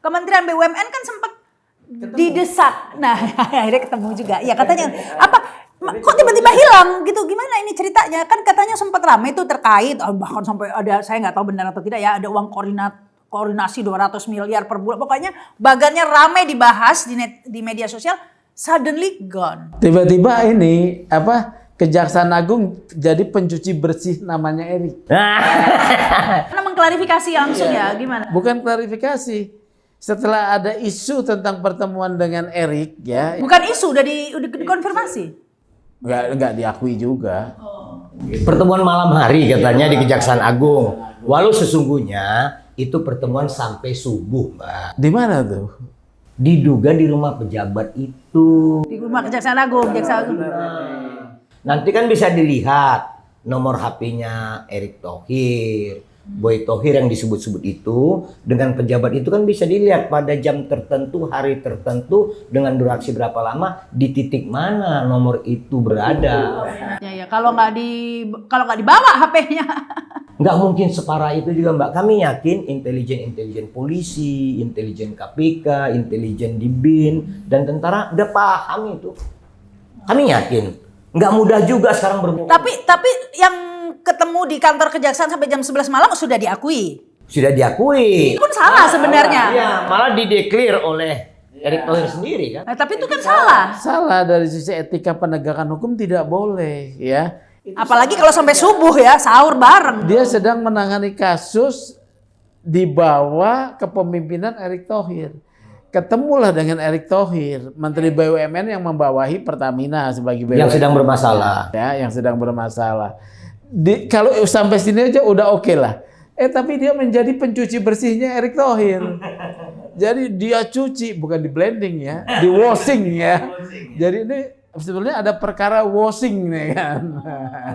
Speaker 1: Kementerian BUMN kan sempat didesak. Nah, akhirnya ketemu juga. Ya katanya apa? Kok tiba-tiba hilang gitu? Gimana ini ceritanya? Kan katanya sempat ramai tuh terkait, bahkan sampai ada, saya nggak tahu benar atau tidak ya, ada uang koordinasi 200 miliar per bulan. Pokoknya bagannya ramai dibahas di media sosial. Suddenly gone.
Speaker 2: Tiba-tiba ini Kejaksaan Agung jadi pencuci bersih namanya Erik.
Speaker 1: Karena mengklarifikasi langsung ya, gimana?
Speaker 2: Bukan klarifikasi. Setelah ada isu tentang pertemuan dengan Erik ya.
Speaker 1: Bukan isu, udah dikonfirmasi.
Speaker 2: Nggak diakui juga.
Speaker 3: Pertemuan malam hari katanya di Kejaksaan Agung. Walau sesungguhnya itu pertemuan sampai subuh, Mbak.
Speaker 2: Di mana tuh?
Speaker 3: Diduga di rumah pejabat itu.
Speaker 1: Di rumah Kejaksaan Agung, Kejaksaan Agung.
Speaker 3: Nanti kan bisa dilihat nomor HP-nya Erick Thohir, Boy Thohir yang disebut-sebut itu dengan pejabat itu kan bisa dilihat pada jam tertentu, hari tertentu dengan durasi berapa lama di titik mana nomor itu berada.
Speaker 1: Ya, kalau nggak dibawa HP-nya.
Speaker 3: Nggak mungkin separah itu juga, Mbak. Kami yakin intelijen polisi, intelijen KPK, intelijen di BIN dan tentara udah paham itu. Kami yakin. Nggak mudah juga sekarang berbohong.
Speaker 1: Tapi yang ketemu di kantor kejaksaan sampai jam 11 malam sudah diakui.
Speaker 3: Sudah diakui.
Speaker 1: Itu pun salah sebenarnya.
Speaker 3: Iya, malah dideklir oleh Erick Thohir sendiri kan.
Speaker 1: Nah, tapi itu kan salah.
Speaker 2: Salah dari sisi etika penegakan hukum tidak boleh ya.
Speaker 1: Apalagi kalau sampai subuh ya, sahur bareng.
Speaker 2: Dia sedang menangani kasus di bawah kepemimpinan Erick Thohir. Ketemulah dengan Erick Thohir, Menteri BUMN yang membawahi Pertamina sebagai BUMN.
Speaker 3: Yang sedang bermasalah.
Speaker 2: Ya, yang sedang bermasalah. Kalau sampai sini aja udah oke lah. Tapi dia menjadi pencuci bersihnya Erick Thohir. Jadi dia cuci, bukan di blending ya, di washing ya. Jadi ini sebenarnya ada perkara washing nih kan.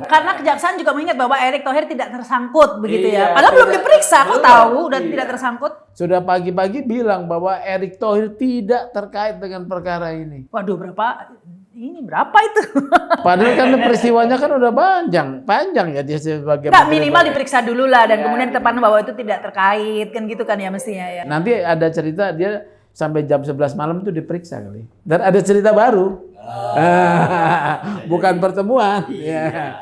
Speaker 1: Karena kejaksaan juga mengingat bahwa Erick Thohir tidak tersangkut begitu
Speaker 2: Iya,
Speaker 1: ya. Padahal belum diperiksa, kok tahu udah tidak tersangkut.
Speaker 2: Sudah pagi-pagi bilang bahwa Erick Thohir tidak terkait dengan perkara ini.
Speaker 1: Waduh, berapa itu?
Speaker 2: Padahal kan peristiwanya kan udah panjang ya dia sebagai
Speaker 1: Nggak, minimal diperiksa dulu lah dan kemudian ditetapkan bahwa itu tidak terkait kan gitu kan ya mestinya ya.
Speaker 2: Nanti ada cerita dia sampai jam 11 malam itu diperiksa kali. Dan ada cerita baru. Bukan pertemuan. Ya.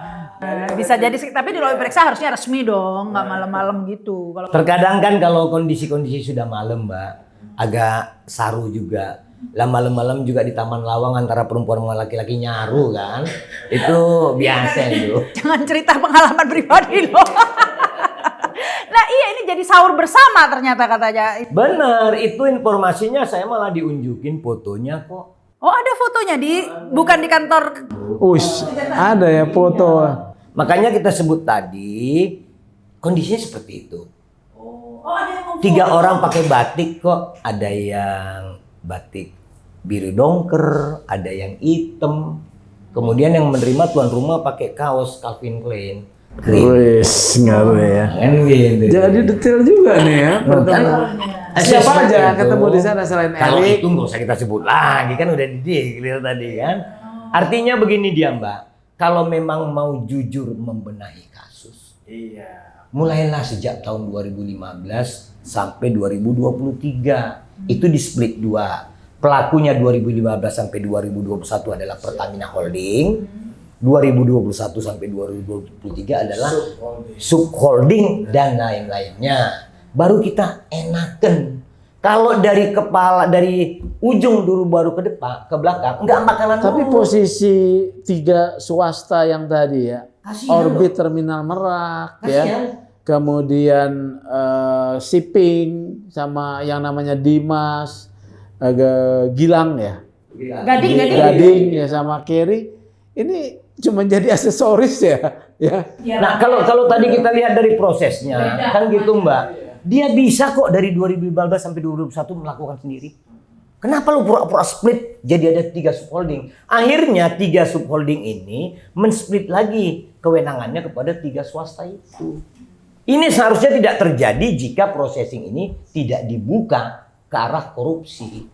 Speaker 1: Bisa jadi, tapi di ruang periksa harusnya resmi dong, nggak malam-malam gitu.
Speaker 3: Terkadang kan kalau kondisi-kondisi sudah malam, Mbak, agak saru juga. Lah malam-malam juga di Taman Lawang antara perempuan sama laki-laki nyaru kan. Itu biasa itu.
Speaker 1: Jangan cerita pengalaman pribadi loh. Nah iya, ini jadi sahur bersama ternyata katanya.
Speaker 3: Bener, itu informasinya saya malah diunjukin fotonya kok.
Speaker 1: Oh ada fotonya bukan di kantor.
Speaker 2: Ush, ada ya foto.
Speaker 3: Makanya kita sebut tadi kondisinya seperti itu.
Speaker 1: Oh ada yang
Speaker 3: 3 orang pakai batik kok. Ada yang batik biru dongker, ada yang hitam. Kemudian yang menerima tuan rumah pakai kaos Calvin Klein.
Speaker 2: Wis, ngeri ya.
Speaker 3: Kan gitu.
Speaker 2: Jadi detail juga nih ya. Siapa aja ketemu di sana selain
Speaker 3: Kalau
Speaker 2: Erick?
Speaker 3: itu nggak usah kita sebut lagi kan udah di-clear tadi kan. Artinya begini dia, Mbak. Kalau memang mau jujur membenahi kasus. Iya. Mulailah sejak tahun 2015 sampai 2023. Itu di split 2. Pelakunya 2015 sampai 2021 adalah Pertamina Holding. 2021 sampai 2023 adalah subholding dan lain-lainnya. Baru kita enakan. Kalau dari ujung dulu baru ke depan, ke belakang, nggak bakalan.
Speaker 2: Tapi posisi 3 swasta yang tadi ya,
Speaker 3: Kasihan
Speaker 2: Orbit Terminal Merak
Speaker 3: Kasihan.
Speaker 2: ya, kemudian shipping sama yang namanya Dimas, Gilang ya, Gading ya sama Kerry, ini cuma jadi aksesoris ya.
Speaker 3: Nah kalau tadi kita lihat dari prosesnya, kan gitu Mbak. Dia bisa kok dari 2015 sampai 2021 melakukan sendiri. Kenapa lu pura-pura split jadi ada 3 subholding? Akhirnya 3 subholding ini men-split lagi kewenangannya kepada 3 swasta itu. Ini seharusnya tidak terjadi jika processing ini tidak dibuka ke arah korupsi.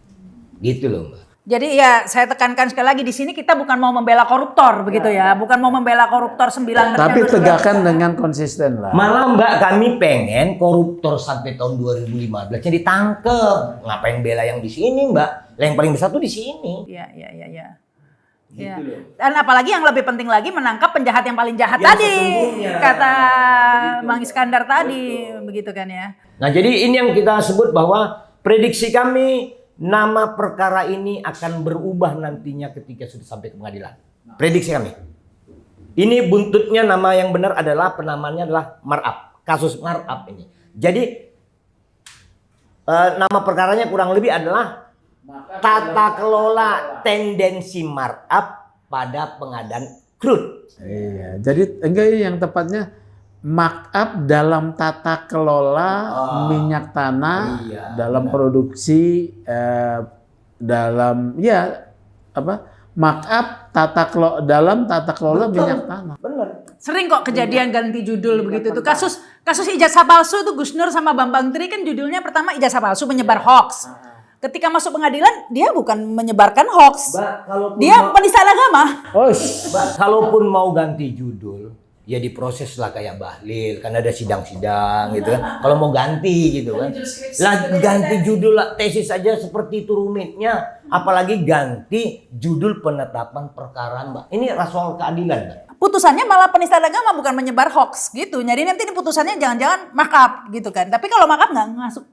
Speaker 3: Gitu loh Mbak.
Speaker 1: Jadi ya saya tekankan sekali lagi di sini kita bukan mau membela koruptor begitu ya, bukan mau membela koruptor 9.
Speaker 2: Tapi tegakkan dengan konsisten lah.
Speaker 3: Malah Mbak kami pengen koruptor sampai tahun 2015 ditangkep. Ngapain bela yang di sini Mbak? Yang paling besar tuh di sini.
Speaker 1: Iya. Ya.
Speaker 3: Gitu loh.
Speaker 1: Dan apalagi yang lebih penting lagi menangkap penjahat yang paling jahat
Speaker 3: Yang
Speaker 1: tadi,
Speaker 3: sesungguhnya.
Speaker 1: kata
Speaker 3: Begitu.
Speaker 1: Bang Iskandar tadi, begitu kan ya?
Speaker 3: Nah, jadi ini yang kita sebut bahwa prediksi kami nama perkara ini akan berubah nantinya ketika sudah sampai ke pengadilan. Prediksi kami. Ini buntutnya nama yang benar adalah penamanya adalah markup, kasus markup ini. Jadi nama perkaranya kurang lebih adalah tata kelola tendensi markup pada pengadaan crude.
Speaker 2: Iya, jadi enggak yang tepatnya markup dalam tata kelola minyak tanah,
Speaker 3: Iya,
Speaker 2: dalam
Speaker 3: benar.
Speaker 2: produksi, dalam markup dalam tata kelola minyak tanah.
Speaker 3: Benar.
Speaker 1: Sering kok kejadian ganti judul begitu tuh. Kasus ijazah palsu tuh Gus Nur sama Bambang Tri kan judulnya pertama ijazah palsu menyebar hoax. Ketika masuk pengadilan dia bukan menyebarkan hoax. Dia penistaan agama.
Speaker 3: Kalaupun mau ganti judul, ya diproses lah kayak Bahlil, kan ada sidang-sidang gitu kan. Kalau mau ganti gitu kan, lah ganti judul lah, tesis saja seperti itu rumitnya, apalagi ganti judul penetapan perkara, Mbak. Ini soal keadilan, Mbak.
Speaker 1: Putusannya malah penistaan agama bukan menyebar hoax gitu. Jadi nanti ini putusannya jangan-jangan markup gitu kan. Tapi kalau markup nggak masuk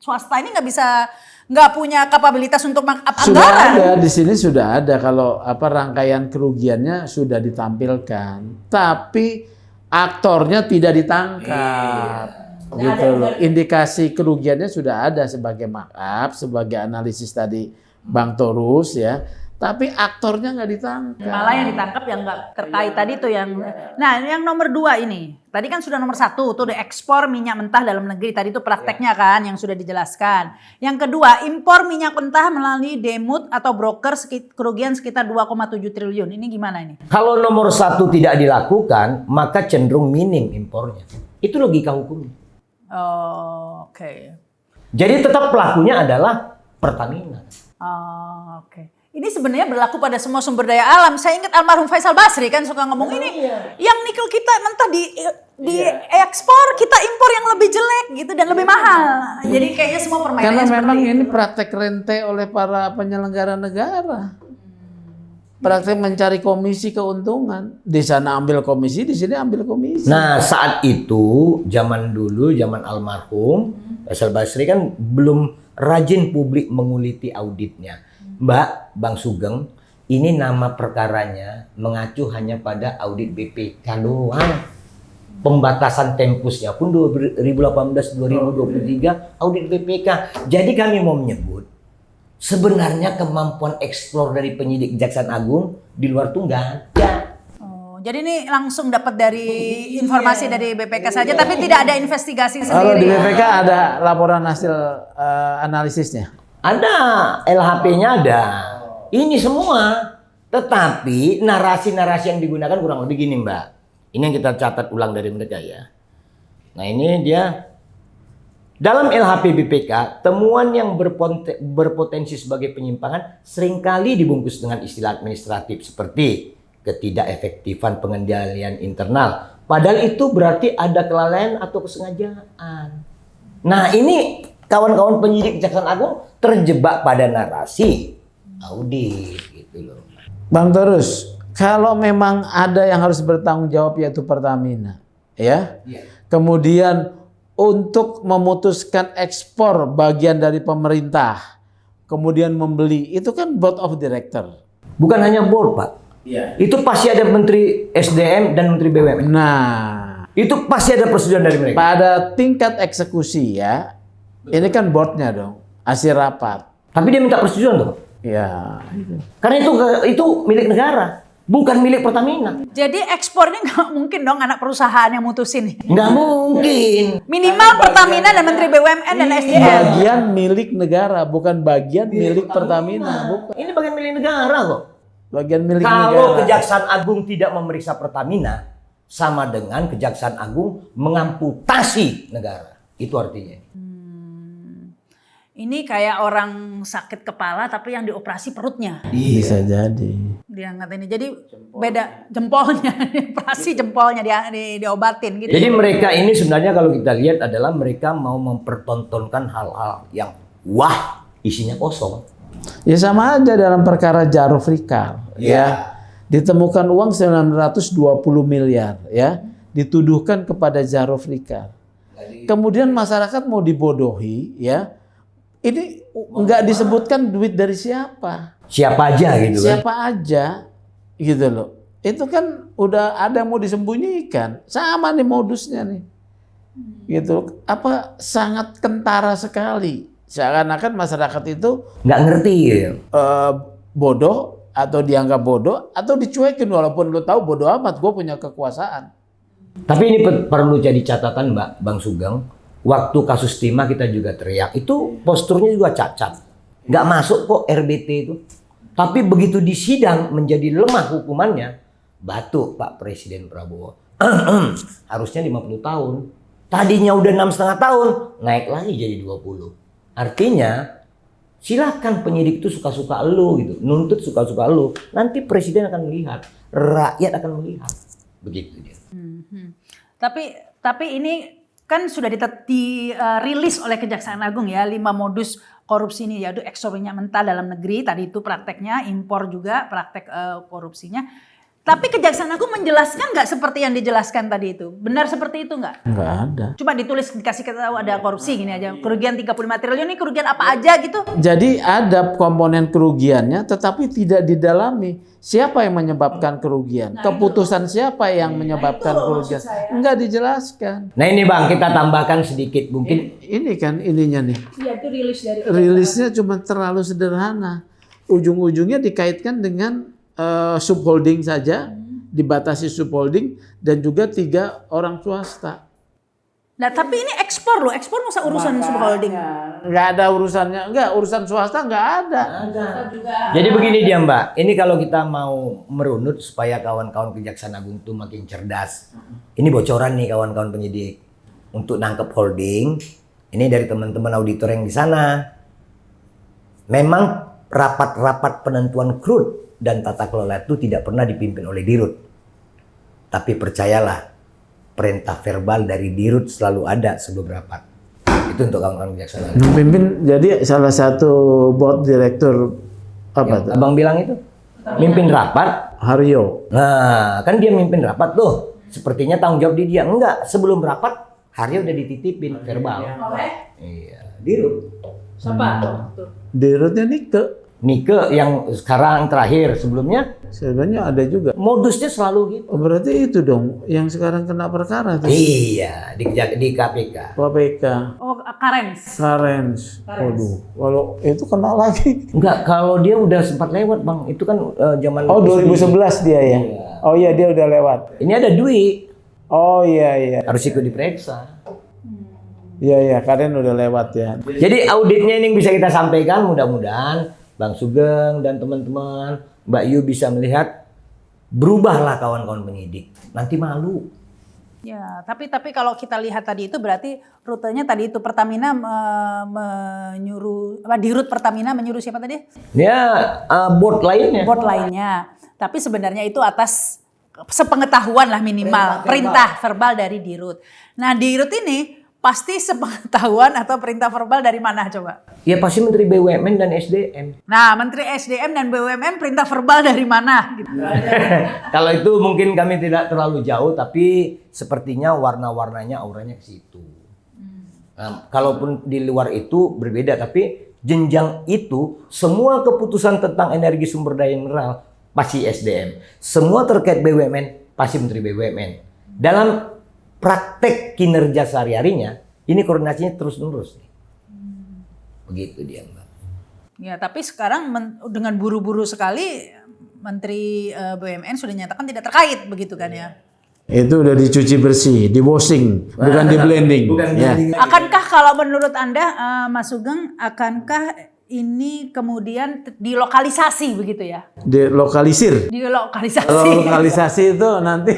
Speaker 1: swasta ini nggak punya kapabilitas untuk markup
Speaker 2: Sudah
Speaker 1: anggaran.
Speaker 2: ada di sini sudah ada kalau rangkaian kerugiannya sudah ditampilkan, tapi aktornya tidak ditangkap. Gitu loh. Indikasi kerugiannya sudah ada sebagai markup, sebagai analisis tadi Bang Torus ya. Tapi aktornya nggak ditangkap.
Speaker 1: Malah yang ditangkap yang nggak terkait tadi tuh yang. Nah yang nomor 2 ini. Tadi kan sudah nomor 1 tuh ekspor minyak mentah dalam negeri. Tadi itu prakteknya kan yang sudah dijelaskan. Yang kedua impor minyak mentah melalui demut atau broker kerugian sekitar 2,7 triliun. Ini gimana ini?
Speaker 3: Kalau nomor 1 tidak dilakukan, maka cenderung minim impornya. Itu logika hukumnya.
Speaker 1: Oh, oke.
Speaker 3: Jadi tetap pelakunya adalah Pertamina.
Speaker 1: Oh, oke. Ini sebenarnya berlaku pada semua sumber daya alam. Saya ingat almarhum Faisal Basri kan suka ngomong ini. Yang nikel kita mentah di ekspor, kita impor yang lebih jelek gitu dan lebih mahal. Jadi kayaknya semua permainannya
Speaker 2: Karena
Speaker 1: seperti
Speaker 2: memang
Speaker 1: itu.
Speaker 2: ini praktek rente oleh para penyelenggara negara. Praktek mencari komisi keuntungan. Di sana ambil komisi, di sini ambil komisi.
Speaker 3: Nah, saat itu zaman dulu, zaman almarhum Faisal Basri kan belum rajin publik menguliti auditnya. Mbak, Bang Sugeng, ini nama perkaranya mengacu hanya pada audit BPK doang. Pembatasan tempusnya pun 2018-2023 audit BPK. Jadi kami mau menyebut sebenarnya kemampuan eksplor dari penyidik Kejaksaan Agung di luar tuh nggak ada.
Speaker 1: Oh, jadi ini langsung dapat dari informasi dari BPK saja, tapi tidak ada investigasi
Speaker 2: Kalau di
Speaker 1: sendiri.
Speaker 2: BPK ada laporan hasil analisisnya.
Speaker 3: Ada, LHP-nya ada. Ini semua. Tetapi narasi-narasi yang digunakan kurang lebih gini, Mbak. Ini yang kita catat ulang dari mereka ya. Nah ini dia. Dalam LHP BPK, temuan yang berpotensi sebagai penyimpangan seringkali dibungkus dengan istilah administratif seperti ketidakefektifan pengendalian internal. Padahal itu berarti ada kelalaian atau kesengajaan. Nah ini kawan-kawan penyidik Kejaksaan Agung terjebak pada narasi audit gitu loh.
Speaker 2: Bang Torus, kalau memang ada yang harus bertanggung jawab yaitu Pertamina, ya. Kemudian untuk memutuskan ekspor bagian dari pemerintah, kemudian membeli, itu kan board of director.
Speaker 3: Bukan hanya board, Pak. Itu pasti ada Menteri SDM dan Menteri BUMN.
Speaker 2: Nah,
Speaker 3: Itu pasti ada persetujuan dari mereka.
Speaker 2: pada tingkat eksekusi ya, ini kan boardnya dong, hasil rapat.
Speaker 3: Tapi dia minta persetujuan tuh.
Speaker 2: Ya,
Speaker 3: Karena itu milik negara, bukan milik Pertamina.
Speaker 1: Jadi ekspor ini nggak mungkin dong anak perusahaan yang mutusin.
Speaker 3: Nggak mungkin.
Speaker 1: Minimal Pertamina dan Menteri BUMN dan SDM.
Speaker 2: bagian milik negara, bukan bagian milik Pertamina, bukan.
Speaker 3: Ini bagian milik negara kok.
Speaker 2: Bagian milik
Speaker 3: Kalau
Speaker 2: negara.
Speaker 3: Kejaksaan Agung tidak memeriksa Pertamina, sama dengan Kejaksaan Agung mengamputasi negara. Itu artinya.
Speaker 1: Ini kayak orang sakit kepala tapi yang dioperasi perutnya.
Speaker 2: Bisa jadi.
Speaker 1: Diangkat ini. Jadi beda jempolnya, operasi jempolnya diobatin gitu.
Speaker 3: Jadi mereka ini sebenarnya kalau kita lihat adalah mereka mau mempertontonkan hal-hal yang wah isinya kosong.
Speaker 2: Ya sama aja dalam perkara Jarod Rikal ya. Ditemukan uang 920 miliar ya, dituduhkan kepada Jarod Rikal. Kemudian masyarakat mau dibodohi ya. Ini enggak disebutkan duit dari siapa.
Speaker 3: Siapa aja gitu kan.
Speaker 2: Siapa aja gitu loh. Itu kan udah ada yang mau disembunyikan. Sama nih modusnya nih. Gitu. Apa sangat kentara sekali. Seakan-akan masyarakat itu
Speaker 3: Nggak ngerti ya.
Speaker 2: bodoh atau dianggap bodoh atau dicuekin walaupun lu tahu bodoh amat gue punya kekuasaan.
Speaker 3: Tapi ini perlu jadi catatan Bang Sugeng. Waktu kasus Timah kita juga teriak. Itu posturnya juga cacat. Nggak masuk kok RBT itu. Tapi begitu di sidang menjadi lemah hukumannya. Batuk Pak Presiden Prabowo. Harusnya 50 tahun. Tadinya udah 6,5 tahun. Naik lagi jadi 20. Artinya silakan penyidik itu suka-suka lu gitu. Nuntut suka-suka lu. Nanti Presiden akan melihat. Rakyat akan melihat. Begitu dia.
Speaker 1: Tapi ini kan sudah dirilis oleh Kejaksaan Agung ya 5 modus korupsi ini, yaitu ekspor minyak mentah dalam negeri, tadi itu prakteknya, impor juga praktek korupsinya. Tapi Kejaksaan Agung menjelaskan nggak seperti yang dijelaskan tadi itu? Benar seperti itu nggak?
Speaker 2: Nggak ada.
Speaker 1: Cuma ditulis, dikasih tahu ada korupsi gini aja. Kerugian 35 triliun ini kerugian apa aja gitu?
Speaker 2: Jadi ada komponen kerugiannya tetapi tidak didalami. Siapa yang menyebabkan kerugian? Keputusan siapa yang menyebabkan kerugian? Enggak dijelaskan.
Speaker 3: Nah ini Bang, kita tambahkan sedikit mungkin.
Speaker 2: Ini kan ininya nih.
Speaker 1: Iya, itu rilis dari
Speaker 2: Rilisnya cuma terlalu sederhana. Ujung-ujungnya dikaitkan dengan subholding saja, dibatasi subholding dan juga 3 orang swasta.
Speaker 1: Nah tapi ini ekspor loh, ekspor masa urusan subholding?
Speaker 2: Nggak ada urusannya, urusan swasta nggak ada.
Speaker 3: Jadi begini dia Mbak, ini kalau kita mau merunut supaya kawan-kawan Kejaksaan Agung itu makin cerdas. Ini bocoran nih kawan-kawan penyidik untuk nangkep holding. Ini dari teman-teman auditor yang di sana. Memang rapat-rapat penentuan crude dan tata kelola itu tidak pernah dipimpin oleh Dirut. Tapi percayalah, perintah verbal dari Dirut selalu ada sebelum rapat. Itu untuk kawan-kawan Kejaksaan Agung.
Speaker 2: Memimpin jadi salah satu board direktur apa tuh?
Speaker 3: Abang bilang itu mimpin rapat.
Speaker 2: Haryo.
Speaker 3: Nah, kan dia mimpin rapat tuh. Sepertinya tanggung jawab di dia. Enggak, sebelum rapat Haryo udah dititipin verbal. Iya, Dirut.
Speaker 1: Siapa?
Speaker 2: Dirutnya Nike.
Speaker 3: Nike yang sekarang terakhir, sebelumnya
Speaker 2: Sebenarnya ada juga.
Speaker 3: modusnya selalu gitu.
Speaker 2: Oh, berarti itu dong yang sekarang kena perkara tuh.
Speaker 3: Iya, di KPK.
Speaker 2: KPK.
Speaker 1: Oh, Karens.
Speaker 2: Waduh, kalau itu kena lagi.
Speaker 3: Enggak, kalau dia udah sempat lewat Bang. Itu kan zaman
Speaker 2: Oh 2011 dia ya.
Speaker 3: Iya.
Speaker 2: Oh iya dia udah lewat.
Speaker 3: Ini ada duit,
Speaker 2: Oh iya.
Speaker 3: harus ikut diperiksa.
Speaker 2: Iya Karen udah lewat ya.
Speaker 3: Jadi auditnya ini yang bisa kita sampaikan, mudah-mudahan Bang Sugeng dan teman-teman, Mbak Yu bisa melihat, berubahlah kawan-kawan penyidik. Nanti malu.
Speaker 1: Ya, tapi kalau kita lihat tadi itu berarti rutenya tadi itu Pertamina menyuruh Dirut Pertamina menyuruh siapa tadi?
Speaker 3: Ya, board lainnya.
Speaker 1: Board lainnya. Tapi sebenarnya itu atas sepengetahuan lah minimal perintah verbal dari Dirut. Nah, Dirut ini pasti sepengetahuan atau perintah verbal dari mana coba?
Speaker 3: Ya pasti Menteri BUMN dan SDM.
Speaker 1: Nah, Menteri SDM dan BUMN perintah verbal dari mana? Gitu.
Speaker 3: Kalau itu mungkin kami tidak terlalu jauh, tapi sepertinya warna-warnanya auranya ke situ. Nah, kalaupun di luar itu berbeda, tapi jenjang itu semua keputusan tentang energi sumber daya mineral pasti SDM. Semua terkait BUMN pasti Menteri BUMN. Dalam praktek kinerja sehari-harinya, ini koordinasinya terus-menerus. Begitu dia, Mbak.
Speaker 1: Ya, tapi sekarang dengan buru-buru sekali Menteri BUMN sudah nyatakan tidak terkait, begitu kan ya?
Speaker 2: Itu udah dicuci bersih, di washing, bukan di blending. Ya.
Speaker 1: Akankah kalau menurut Anda, Mas Sugeng, akankah ini kemudian dilokalisasi begitu ya?
Speaker 2: Dilokalisir.
Speaker 1: Dilokalisasi.
Speaker 2: Kalau lokalisasi itu nanti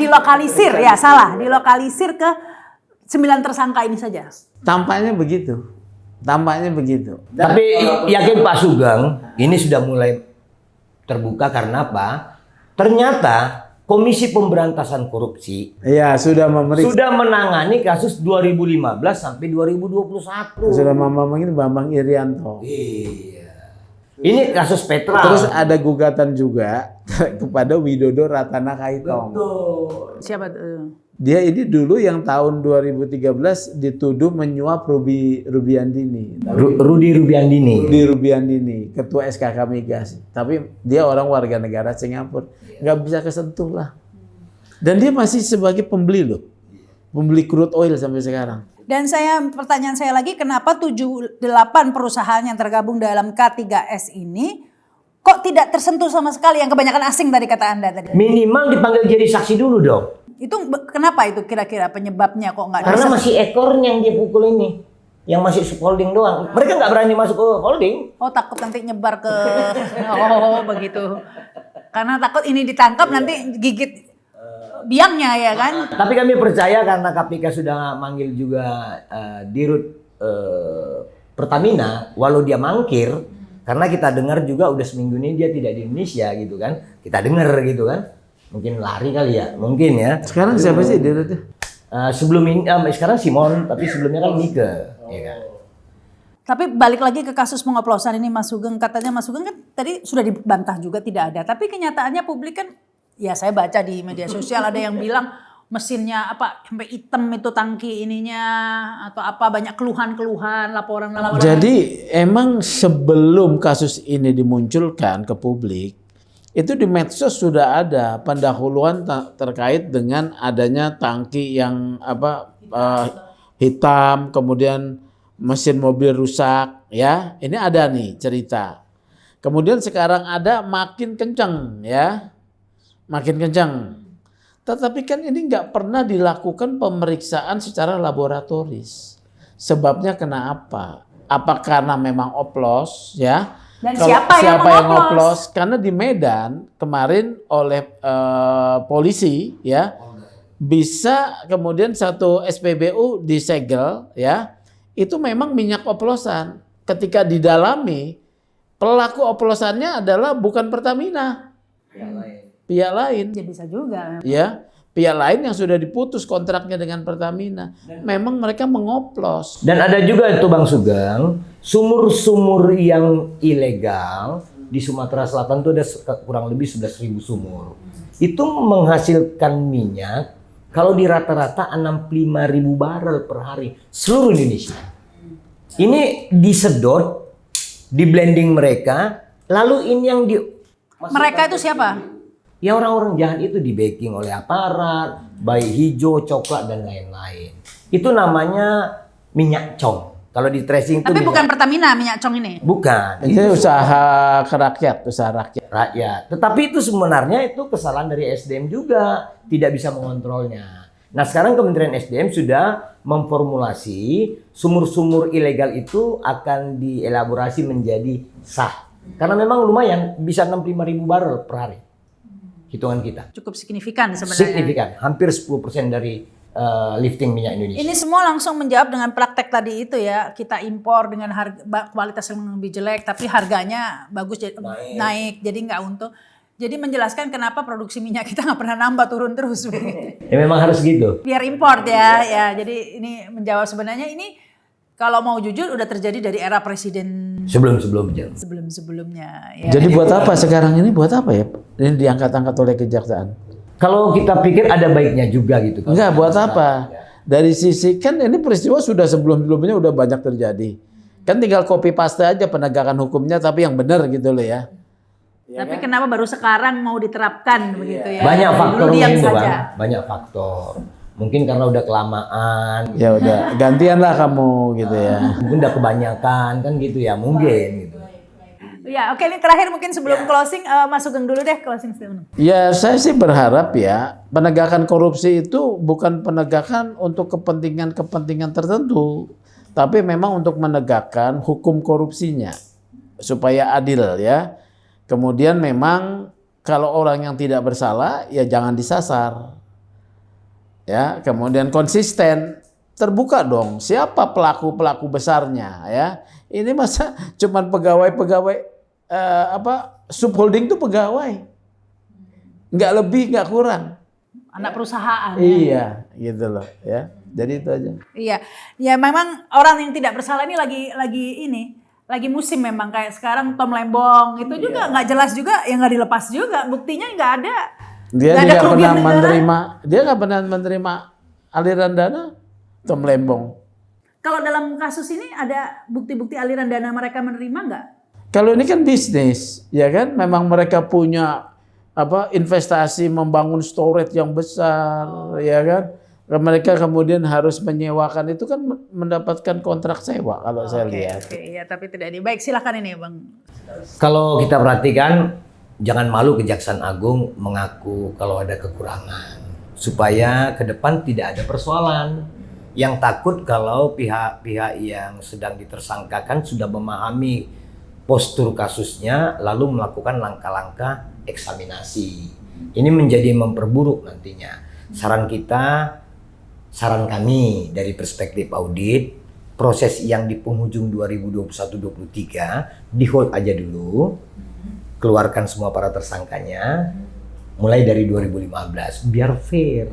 Speaker 1: Dilokalisir, ya salah. Dilokalisir ke 9 tersangka ini saja.
Speaker 2: tampaknya begitu.
Speaker 3: Tapi yakin Pak Sugeng, ini sudah mulai terbuka karena apa? Ternyata Komisi Pemberantasan Korupsi
Speaker 2: sudah memeriksa.
Speaker 3: sudah menangani kasus 2015 sampai 2021.
Speaker 2: Sudah Bambang Irianto.
Speaker 3: Iya. Ini kasus Petra.
Speaker 2: Terus ada gugatan juga kepada Widodo Ratana Kaitom.
Speaker 1: Siapa tuh?
Speaker 2: Dia ini dulu yang tahun 2013 dituduh menyuap Rubiandini.
Speaker 3: Rudi Rubiandini.
Speaker 2: Rudi Rubiandini, ketua SKK Migas. Tapi dia orang warga negara Singapura. Nggak bisa kesentuh lah. Dan dia masih sebagai pembeli loh. Pembeli crude oil sampai sekarang.
Speaker 1: Dan pertanyaan saya lagi, kenapa 7-8 perusahaan yang tergabung dalam K3S ini kok tidak tersentuh sama sekali, yang kebanyakan asing tadi kata Anda tadi?
Speaker 3: Minimal dipanggil jadi saksi dulu dong.
Speaker 1: Itu kenapa itu kira-kira penyebabnya kok nggak?
Speaker 3: Karena masih ekornya yang dia pukul ini. Yang masih subholding doang. Mereka nggak berani masuk ke holding.
Speaker 1: Oh, takut nanti nyebar ke... Oh, begitu. Karena takut ini ditangkap nanti gigit biangnya ya kan?
Speaker 3: Tapi kami percaya karena KPK sudah manggil juga Dirut Pertamina, walau dia mangkir, karena kita dengar juga udah seminggu ini dia tidak di Indonesia gitu kan. Kita dengar gitu kan. Mungkin lari kali ya, mungkin ya.
Speaker 2: Sekarang siapa sih Dirutnya?
Speaker 3: Sebelum ini, sekarang Simon, tapi sebelumnya kan Nike. Ya kan?
Speaker 1: Tapi balik lagi ke kasus pengoplosan ini Mas Sugeng, katanya Mas Sugeng kan tadi sudah dibantah juga tidak ada. Tapi kenyataannya publik kan, ya saya baca di media sosial ada yang bilang mesinnya apa sampai hitam itu tangki ininya atau apa, banyak keluhan-keluhan, laporan.
Speaker 2: Jadi emang sebelum kasus ini dimunculkan ke publik, itu di medsos sudah ada pendahuluan terkait dengan adanya tangki yang hitam, kemudian mesin mobil rusak, ya. Ini ada nih cerita. Kemudian sekarang ada makin kencang, ya. Makin kencang. Tetapi kan ini nggak pernah dilakukan pemeriksaan secara laboratoris. Sebabnya kenapa? Apa karena memang oplos, ya?
Speaker 1: Dan siapa yang
Speaker 2: oplos? Karena di Medan kemarin oleh polisi, ya, bisa kemudian satu SPBU disegel, ya. Itu memang minyak oplosan. Ketika didalami, pelaku oplosannya adalah bukan Pertamina. Pihak lain.
Speaker 1: Ya bisa juga.
Speaker 2: Ya, pihak lain yang sudah diputus kontraknya dengan Pertamina. Memang mereka mengoplos.
Speaker 3: Dan ada juga itu Bang Sugeng, sumur-sumur yang ilegal di Sumatera Selatan itu ada kurang lebih 11.000 sumur. Itu menghasilkan minyak kalau di rata-rata 65.000 barel per hari seluruh Indonesia. Ini disedot, di blending mereka, lalu ini yang di...
Speaker 1: Mereka itu siapa?
Speaker 3: Ya orang-orang jahat itu di backing oleh aparat, baik hijau, coklat dan lain-lain. Itu namanya minyak cong. Kalau di tracing itu.
Speaker 1: Tapi bukan Pertamina minyak cong ini.
Speaker 3: Bukan.
Speaker 2: Itu usaha rakyat.
Speaker 3: Rakyat. Tetapi itu sebenarnya itu kesalahan dari SDM juga, tidak bisa mengontrolnya. Nah sekarang Kementerian SDM sudah memformulasi sumur-sumur ilegal itu akan dielaborasi menjadi sah. Karena memang lumayan, bisa 65.000 barel per hari. Hitungan kita.
Speaker 1: Cukup signifikan sebenarnya.
Speaker 3: Signifikan, hampir 10% dari lifting minyak Indonesia.
Speaker 1: Ini semua langsung menjawab dengan praktek tadi itu ya, kita impor dengan harga kualitas yang lebih jelek, tapi harganya bagus naik jadi nggak untung. Jadi menjelaskan kenapa produksi minyak kita nggak pernah nambah, turun terus.
Speaker 3: Ya memang harus gitu.
Speaker 1: Biar import ya. Jadi ini menjawab sebenarnya ini kalau mau jujur udah terjadi dari era presiden sebelum-sebelumnya. Ya.
Speaker 2: Jadi buat apa sekarang ini? Buat apa ya? Ini diangkat-angkat oleh kejaksaan.
Speaker 3: Kalau kita pikir ada baiknya juga gitu.
Speaker 2: Enggak, buat apa? Dari sisi kan ini peristiwa sudah sebelum-sebelumnya udah banyak terjadi. Kan tinggal copy paste aja penegakan hukumnya tapi yang benar gitu loh ya.
Speaker 1: Tapi kenapa baru sekarang mau diterapkan begitu ya?
Speaker 3: Banyak faktor
Speaker 1: diam
Speaker 3: itu,
Speaker 1: saja.
Speaker 3: Bang. Banyak faktor. Mungkin karena udah kelamaan.
Speaker 2: Ya udah, gantianlah kamu gitu ya.
Speaker 3: Mungkin udah kebanyakan kan gitu ya, mungkin gitu.
Speaker 1: Ya, oke, ini terakhir mungkin sebelum closing, Mas Sugeng dulu deh closing statement.
Speaker 2: Ya, saya sih berharap ya penegakan korupsi itu bukan penegakan untuk kepentingan tertentu, tapi memang untuk menegakkan hukum korupsinya supaya adil ya. Kemudian memang kalau orang yang tidak bersalah ya jangan disasar. Ya, kemudian konsisten, terbuka dong siapa pelaku-pelaku besarnya ya. Ini masa cuman pegawai-pegawai subholding itu pegawai, nggak lebih nggak kurang,
Speaker 1: anak perusahaan.
Speaker 2: Iya, gitu loh ya. Jadi itu aja.
Speaker 1: Iya, ya memang orang yang tidak bersalah ini lagi ini lagi musim memang kayak sekarang Tom Lembong itu juga nggak jelas juga, ya nggak dilepas juga, buktinya nggak ada.
Speaker 2: Dia
Speaker 1: Nggak ada
Speaker 2: juga
Speaker 1: kerugian
Speaker 2: pernah
Speaker 1: negara.
Speaker 2: dia nggak pernah menerima aliran dana Tom Lembong.
Speaker 1: Kalau dalam kasus ini ada bukti-bukti aliran dana mereka menerima nggak?
Speaker 2: Kalau ini kan bisnis, ya kan? Memang mereka punya investasi membangun storage yang besar, ya kan? Mereka kemudian harus menyewakan itu kan mendapatkan kontrak sewa kalau saya lihat.
Speaker 1: Oke, ya tapi tidak di. Baik, silakan ini Bang.
Speaker 3: Kalau kita perhatikan, jangan malu Kejaksaan Agung mengaku kalau ada kekurangan. Supaya ke depan tidak ada persoalan. Yang takut kalau pihak-pihak yang sedang ditersangkakan sudah memahami postur kasusnya, lalu melakukan langkah-langkah eksaminasi. Ini menjadi memperburuk nantinya. Saran kami dari perspektif audit, proses yang di penghujung 2021-23 di hold aja dulu, keluarkan semua para tersangkanya, mulai dari 2015, biar fair.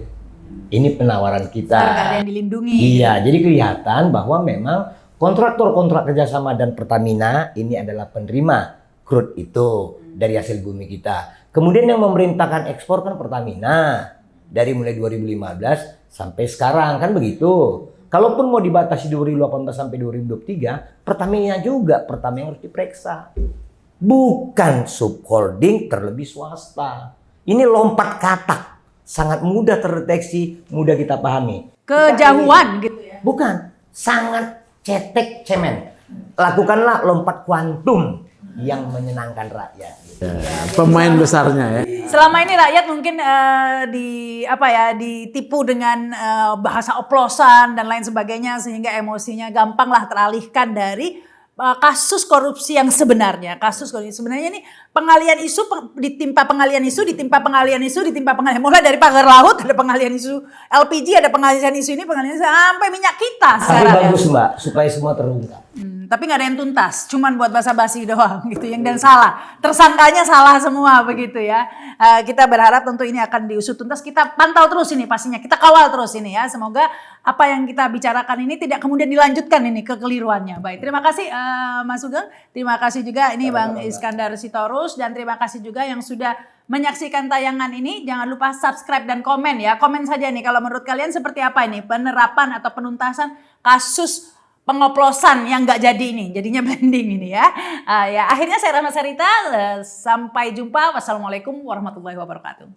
Speaker 3: Ini penawaran kita.
Speaker 1: Nggak ada yang dilindungi.
Speaker 3: Iya, jadi kelihatan bahwa memang kontraktor kontrak kerjasama dan Pertamina ini adalah penerima crude itu dari hasil bumi kita. Kemudian yang memerintahkan ekspor kan Pertamina dari mulai 2015 sampai sekarang kan begitu. Kalaupun mau dibatasi 2018 sampai 2023, Pertamina juga yang harus diperiksa. Bukan subholding terlebih swasta. Ini lompat katak, sangat mudah terdeteksi, mudah kita pahami.
Speaker 1: Kejauhan gitu ya.
Speaker 3: Bukan, sangat cetek cemen. Lakukanlah lompat kuantum yang menyenangkan rakyat.
Speaker 2: Pemain besarnya ya.
Speaker 1: Selama ini rakyat mungkin ditipu dengan bahasa oplosan dan lain sebagainya sehingga emosinya gampanglah teralihkan dari kasus korupsi yang sebenarnya. Kasus korupsi sebenarnya ini pengalian isu ditimpa pengalian isu mulai dari pagar laut ada pengalian isu LPG, ada pengalian isu ini, pengalian isu sampai minyak kita
Speaker 3: Tapi
Speaker 1: sekarang.
Speaker 3: bagus Mbak, supaya semua terungkap.
Speaker 1: Tapi nggak ada yang tuntas, cuman buat basa-basi doang gitu, yang dan salah, tersangkanya salah semua begitu ya. Kita berharap tentu ini akan diusut tuntas, kita pantau terus ini pastinya, kita kawal terus ini ya. Semoga apa yang kita bicarakan ini tidak kemudian dilanjutkan ini kekeliruannya. Baik, terima kasih Mas Sugeng, terima kasih juga ini Bang Iskandar Sitorus, dan terima kasih juga yang sudah menyaksikan tayangan ini. Jangan lupa subscribe dan komen ya, komen saja nih kalau menurut kalian seperti apa ini penerapan atau penuntasan kasus pengoplosan yang nggak jadi ini, jadinya blending ini ya. Ya akhirnya saya Rahma Sarita, sampai jumpa. Wassalamualaikum warahmatullahi wabarakatuh.